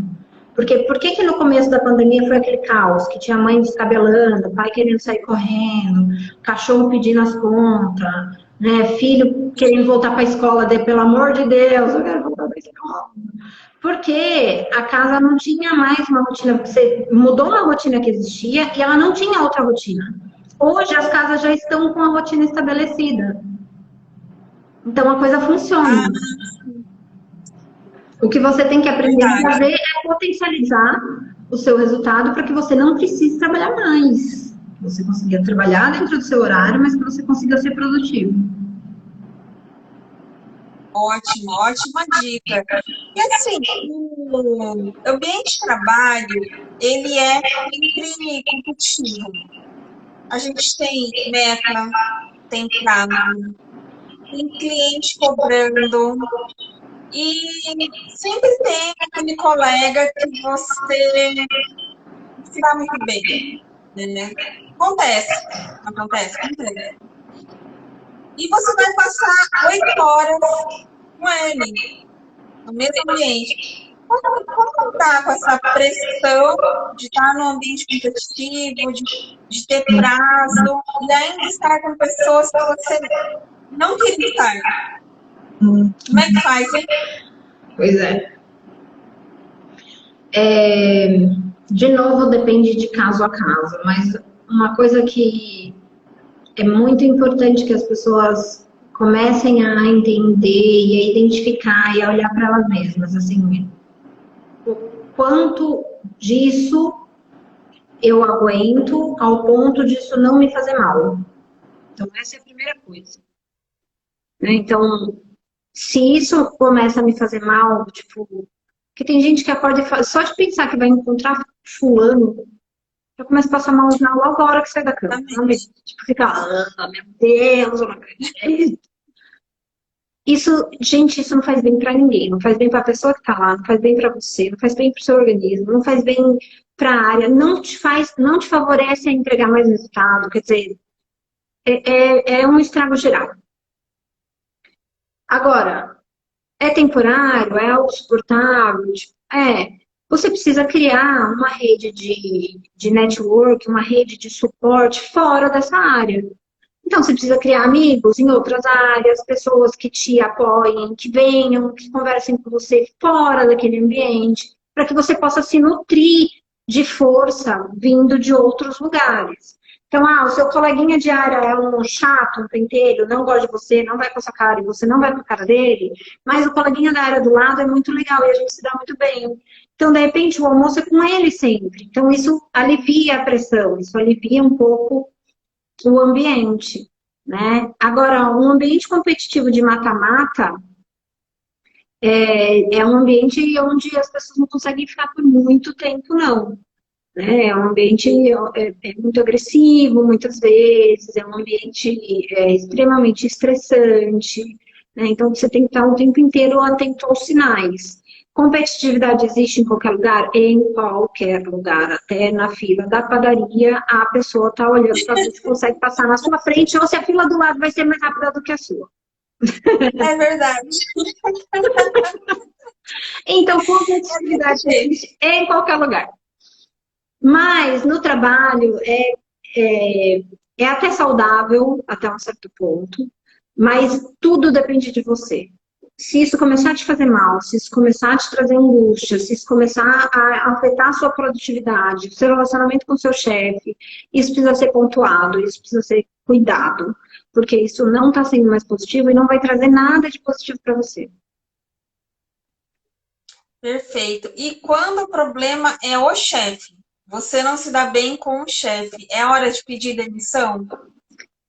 Porque por que no começo da pandemia foi aquele caos? Que tinha mãe descabelando, pai querendo sair correndo, cachorro pedindo as contas, né? Filho querendo voltar para a escola, pelo amor de Deus, eu quero voltar para a escola. Porque a casa não tinha mais uma rotina, você mudou uma rotina que existia e ela não tinha outra rotina. Hoje as casas já estão com a rotina estabelecida. Então a coisa funciona. Ah, O que você tem que aprender a verdade. fazer é potencializar o seu resultado para que você não precise trabalhar mais. Que você consiga trabalhar dentro do seu horário, mas que você consiga ser produtivo. Ótimo, ótima dica. E assim, o ambiente de trabalho, ele é sempre competitivo. A gente tem meta, tem prazo, tem cliente cobrando, e sempre tem aquele colega que você se dá muito bem, né? Acontece. E você vai passar 8 horas com ele, no mesmo ambiente. Como lidar com essa pressão de estar num ambiente competitivo, de ter prazo, e ainda estar com pessoas que você não queria estar? Como é que faz, hein? Pois é. De novo, depende de caso a caso, mas uma coisa que é muito importante que as pessoas comecem a entender e a identificar e a olhar para elas mesmas, assim, o quanto disso eu aguento ao ponto disso não me fazer mal. Então, essa é a primeira coisa. Né? Então, se isso começa a me fazer mal, tipo, porque tem gente que acorda e só de pensar que vai encontrar fulano, já começa a passar mal logo a hora que sai da cama. Sabe? Tipo, fica, meu Deus, eu não acredito. Isso, gente, isso não faz bem pra ninguém. Não faz bem pra pessoa que tá lá, não faz bem pra você, não faz bem pro seu organismo, não faz bem pra área, não te favorece a entregar mais resultado. Quer dizer, é um estrago geral. Agora, é temporário, é algo suportável, tipo, você precisa criar uma rede de network, uma rede de suporte fora dessa área. Então, você precisa criar amigos em outras áreas, pessoas que te apoiem, que venham, que conversem com você fora daquele ambiente, para que você possa se nutrir de força vindo de outros lugares. Então, o seu coleguinha de área é um chato, um pentelho, não gosta de você, não vai com a sua cara e você não vai com a cara dele, mas o coleguinha da área do lado é muito legal e a gente se dá muito bem. Então, de repente, o almoço é com ele sempre. Então, isso alivia a pressão, isso alivia um pouco o ambiente, né? Agora, um ambiente competitivo de mata-mata é um ambiente onde as pessoas não conseguem ficar por muito tempo, não. Né? É um ambiente muito agressivo, muitas vezes, é um ambiente extremamente estressante, né? Então, você tem que estar o tempo inteiro atento aos sinais. Competitividade existe em qualquer lugar? Em qualquer lugar. Até na fila da padaria, a pessoa está olhando para ver se consegue passar na sua frente ou se a fila do lado vai ser mais rápida do que a sua. É verdade. Então, competitividade existe em qualquer lugar. Mas no trabalho é até saudável, até um certo ponto, mas tudo depende de você. Se isso começar a te fazer mal, se isso começar a te trazer angústia, se isso começar a afetar a sua produtividade, o seu relacionamento com o seu chefe, isso precisa ser pontuado, isso precisa ser cuidado, porque isso não está sendo mais positivo e não vai trazer nada de positivo para você. Perfeito. E quando o problema é o chefe, você não se dá bem com o chefe, é hora de pedir demissão?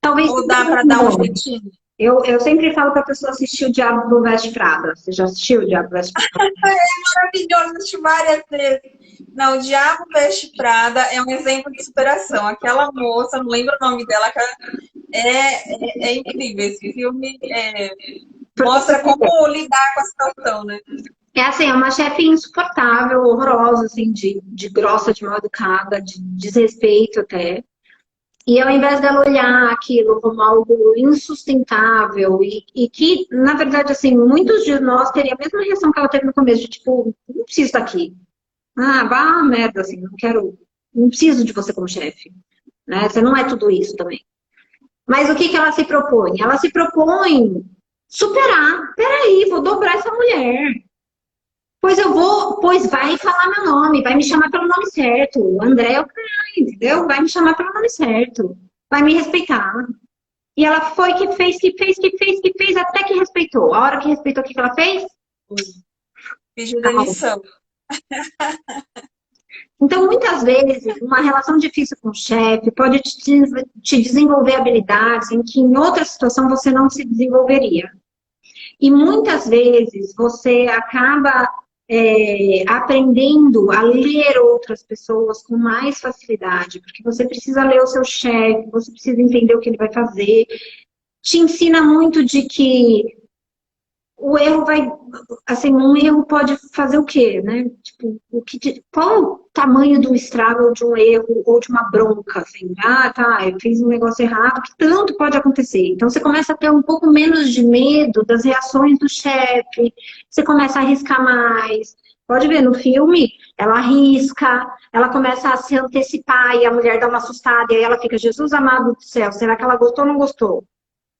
Talvez Ou dá para dar um jeitinho? Eu sempre falo para a pessoa assistir o Diabo Veste Prada. Você já assistiu o Diabo Veste Prada? É maravilhoso, assisti várias vezes. Não, o Diabo Veste Prada é um exemplo de superação. Aquela moça, não lembro o nome dela, é incrível esse filme. Mostra como lidar com a situação, né? É assim, é uma chefe insuportável, horrorosa, assim, de grossa, de mal educada, de desrespeito até. E ao invés dela olhar aquilo como algo insustentável e que, na verdade, assim, muitos de nós teriam a mesma reação que ela teve no começo, de tipo, não preciso estar aqui. Ah, vá merda, assim, não quero, não preciso de você como chefe, né? Você não é tudo isso também. Mas o que que ela se propõe? Ela se propõe superar. Peraí, vou dobrar essa mulher. Pois eu vou, pois vai falar meu nome, vai me chamar pelo nome certo. O André é o cara, entendeu? Vai me chamar pelo nome certo. Vai me respeitar. E ela foi que fez, que fez, que fez, que fez, até que respeitou. A hora que respeitou, o que que ela fez? Pediu Calma. demissão. Então, muitas vezes, uma relação difícil com o chefe pode te desenvolver habilidades em que em outra situação você não se desenvolveria. E muitas vezes você acaba aprendendo a ler outras pessoas com mais facilidade, porque você precisa ler o seu chefe, você precisa entender o que ele vai fazer. Te ensina muito de que o erro vai, assim, um erro pode fazer o quê, né? Tipo, qual é o tamanho do estrago de um erro ou de uma bronca, assim? Ah, tá, eu fiz um negócio errado, que tanto pode acontecer. Então você começa a ter um pouco menos de medo das reações do chefe, você começa a arriscar mais. Pode ver, no filme, ela arrisca, ela começa a se antecipar e a mulher dá uma assustada e aí ela fica, Jesus amado do céu, será que ela gostou ou não gostou?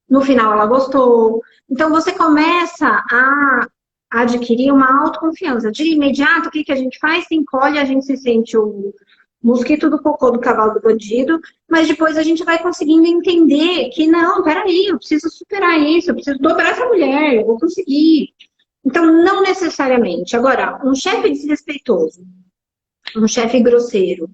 No final ela gostou. Então você começa a adquirir uma autoconfiança. De imediato, o que que a gente faz? Se encolhe, a gente se sente o mosquito do cocô do cavalo do bandido, mas depois a gente vai conseguindo entender que não, peraí, eu preciso superar isso, eu preciso dobrar essa mulher, eu vou conseguir. Então, não necessariamente. Agora, um chefe desrespeitoso, um chefe grosseiro,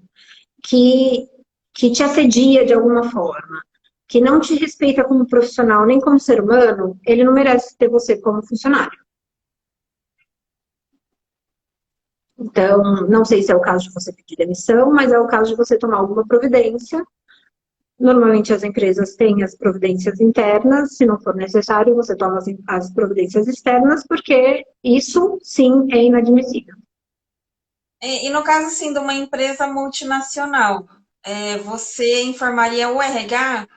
que, que te assedia de alguma forma, que não te respeita como profissional nem como ser humano, ele não merece ter você como funcionário. Então, não sei se é o caso de você pedir demissão, mas é o caso de você tomar alguma providência. Normalmente as empresas têm as providências internas, se não for necessário, você toma as providências externas, porque isso sim é inadmissível. E no caso, assim, de uma empresa multinacional, você informaria o RH?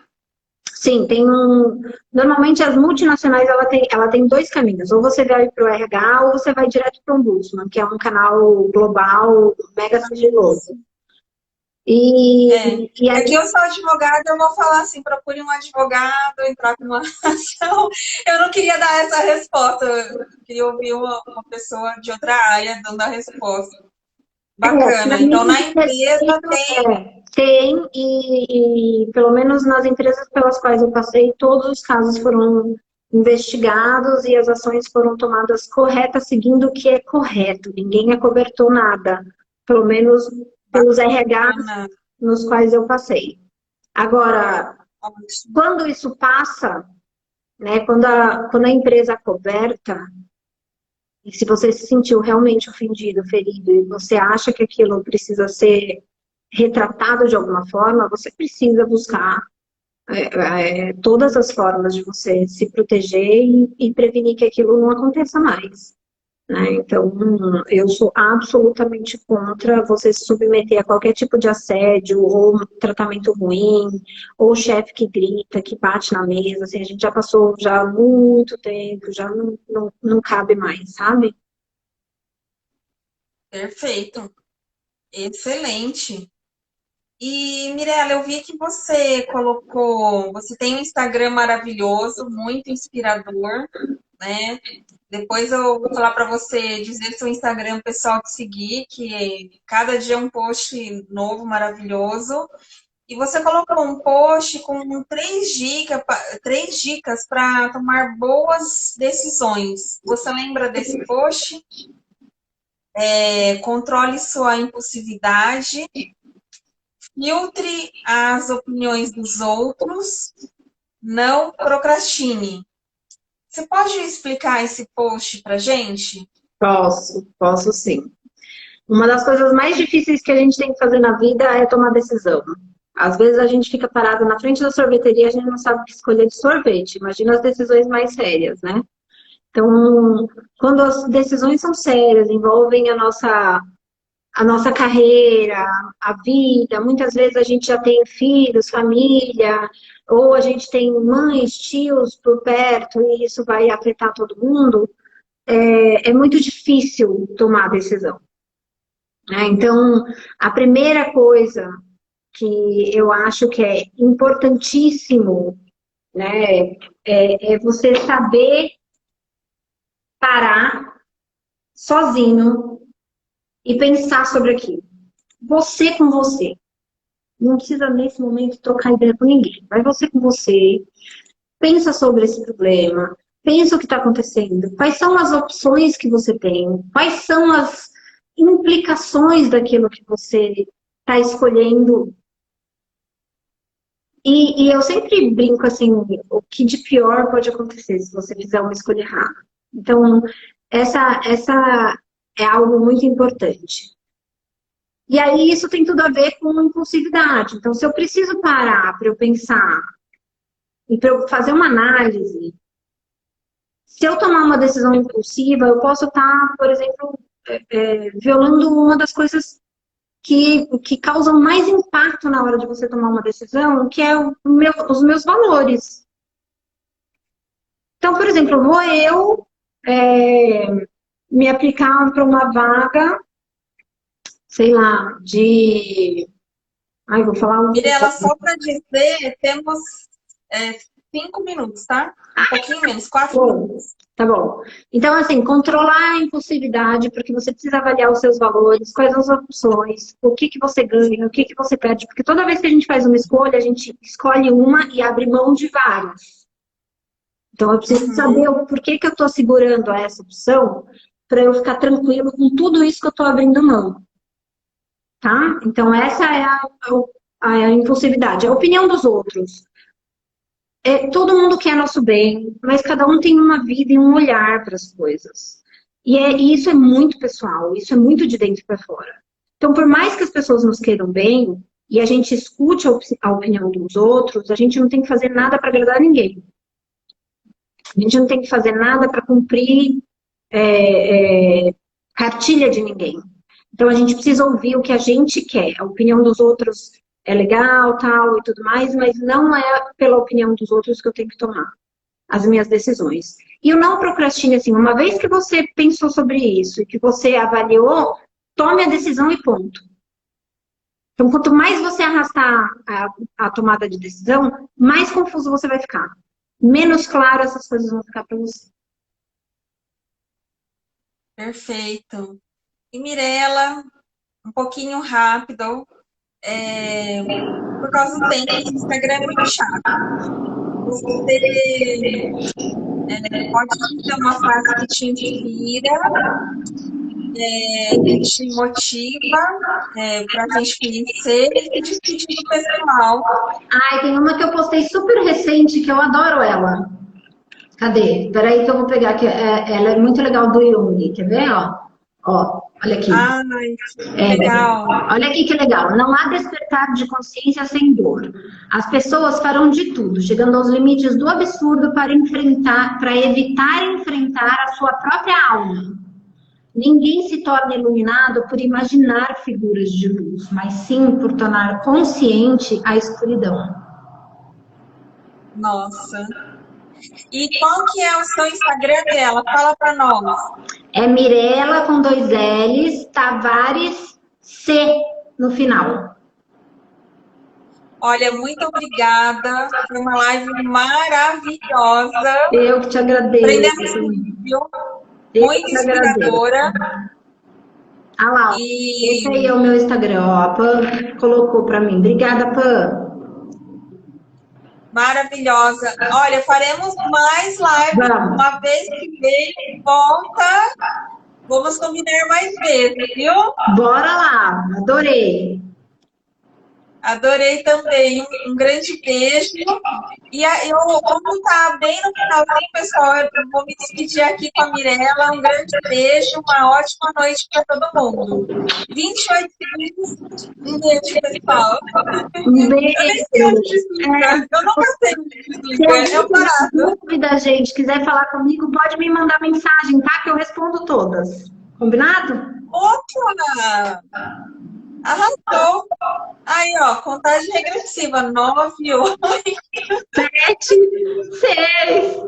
Sim, tem um. Normalmente as multinacionais ela tem dois caminhos. Ou você vai para o RH ou você vai direto para o Ombudsman, que é um canal global mega sigiloso. E É aí, que eu sou advogada, eu vou falar assim, procure um advogado, entrar com uma ação. Eu não queria dar essa resposta, eu queria ouvir uma pessoa de outra área dando a resposta. na Bacana. minha Então, na empresa tem. tem, e pelo menos nas empresas pelas quais eu passei, todos os casos foram investigados e as ações foram tomadas corretas, seguindo o que é correto. Ninguém acobertou nada, pelo menos pelos RHs Bacana. nos quais eu passei. Agora, quando isso passa, né, quando a empresa acoberta, e se você se sentiu realmente ofendido, ferido, e você acha que aquilo precisa ser retratado de alguma forma, você precisa buscar todas as formas de você se proteger e prevenir que aquilo não aconteça mais. Né? Então, eu sou absolutamente contra você se submeter a qualquer tipo de assédio ou tratamento ruim, ou chefe que grita, que bate na mesa. Assim, a gente já passou já há muito tempo, já não cabe mais, sabe? Perfeito. Excelente. E, Mirella, eu vi que você colocou, você tem um Instagram maravilhoso, muito inspirador, né? Depois eu vou falar para você dizer seu Instagram o pessoal te seguir, que cada dia é um post novo, maravilhoso. E você colocou um post com três dicas para tomar boas decisões. Você lembra desse post? Controle sua impulsividade, filtre as opiniões dos outros, não procrastine. Você pode explicar esse post para gente? Posso sim. Uma das coisas mais difíceis que a gente tem que fazer na vida é tomar decisão. Às vezes a gente fica parado na frente da sorveteria e a gente não sabe o que escolher de sorvete. Imagina as decisões mais sérias, né? Então, quando as decisões são sérias, envolvem a nossa carreira, a vida, muitas vezes a gente já tem filhos, família, ou a gente tem mães, tios por perto, e isso vai afetar todo mundo, é muito difícil tomar a decisão. Né? Então, a primeira coisa que eu acho que é importantíssimo, né, é você saber parar sozinho e pensar sobre aquilo. Você com você. Não precisa, nesse momento, trocar ideia com ninguém. Vai você com você, pensa sobre esse problema, pensa o que está acontecendo, quais são as opções que você tem, quais são as implicações daquilo que você está escolhendo. E eu sempre brinco assim, o que de pior pode acontecer se você fizer uma escolha errada. Então, essa é algo muito importante. E aí isso tem tudo a ver com impulsividade. Então, se eu preciso parar para eu pensar e para eu fazer uma análise, se eu tomar uma decisão impulsiva, eu posso estar, por exemplo, violando uma das coisas que causam mais impacto na hora de você tomar uma decisão, que é os meus valores. Então, por exemplo, vou eu me aplicar para uma vaga, sei lá, de... Ai, vou falar um... Mirela, só para dizer, temos 5 minutos, tá? Um pouquinho menos, 4 minutos. Tá bom. Então, assim, controlar a impulsividade, porque você precisa avaliar os seus valores, quais as opções, o que você ganha, o que você perde, porque toda vez que a gente faz uma escolha, a gente escolhe uma e abre mão de várias. Então, eu preciso saber o porquê que eu estou segurando essa opção, para eu ficar tranquilo com tudo isso que eu estou abrindo mão. Tá? Então, essa é a impulsividade. A opinião dos outros. Todo mundo quer nosso bem, mas cada um tem uma vida e um olhar para as coisas. E isso é muito pessoal, isso é muito de dentro para fora. Então, por mais que as pessoas nos queiram bem, e a gente escute a opinião dos outros, a gente não tem que fazer nada para agradar ninguém. A gente não tem que fazer nada para cumprir cartilha de ninguém. Então, a gente precisa ouvir o que a gente quer. A opinião dos outros é legal, tal e tudo mais, mas não é pela opinião dos outros que eu tenho que tomar as minhas decisões. E o não procrastine, assim, uma vez que você pensou sobre isso e que você avaliou, tome a decisão e ponto. Então, quanto mais você arrastar a tomada de decisão, mais confuso você vai ficar. Menos claro essas coisas vão ficar para você. Perfeito. E Mirela, um pouquinho rápido, por causa do tempo, o Instagram é muito chato. Você pode dizer uma frase que te inspira, que te motiva para a gente conhecer e se despedir do pessoal. Ai, tem uma que eu postei super recente, que eu adoro ela. Cadê? Peraí que eu vou pegar aqui. Ela é muito legal do Jung. Quer ver? Ó, olha aqui. Ai, que legal. Olha aqui que legal. Não há despertar de consciência sem dor. As pessoas farão de tudo, chegando aos limites do absurdo para evitar enfrentar a sua própria alma. Ninguém se torna iluminado por imaginar figuras de luz, mas sim por tornar consciente a escuridão. Nossa. E qual que é o seu Instagram dela? Fala para nós. É Mirela com 2 L's, Tavares C no final. Olha, muito obrigada. Foi uma live maravilhosa. Eu que te agradeço. Aprendemos muito. Muito inspiradora. Ah lá, esse aí é o meu Instagram, ó. A Pan colocou para mim. Obrigada, Pan. Maravilhosa. Olha, faremos mais lives. Vamos. Uma vez que vem, volta. Vamos combinar mais vezes, viu? Bora lá, adorei. Adorei também. Um grande beijo. E eu, como tá bem no finalzinho, pessoal, eu vou me despedir aqui com a Mirella. Um grande beijo, uma ótima noite para todo mundo. 28 segundos. Um beijo, pessoal. Um Eu nem sei beijo. onde desliga. Eu nunca sei onde Se desliga. alguém Eu tiver parado. dúvida, gente, quiser falar comigo, pode me mandar mensagem, tá? Que eu respondo todas. Combinado? Opa! Arrasou! Aí, ó, contagem regressiva. 9, 8. 7, 6.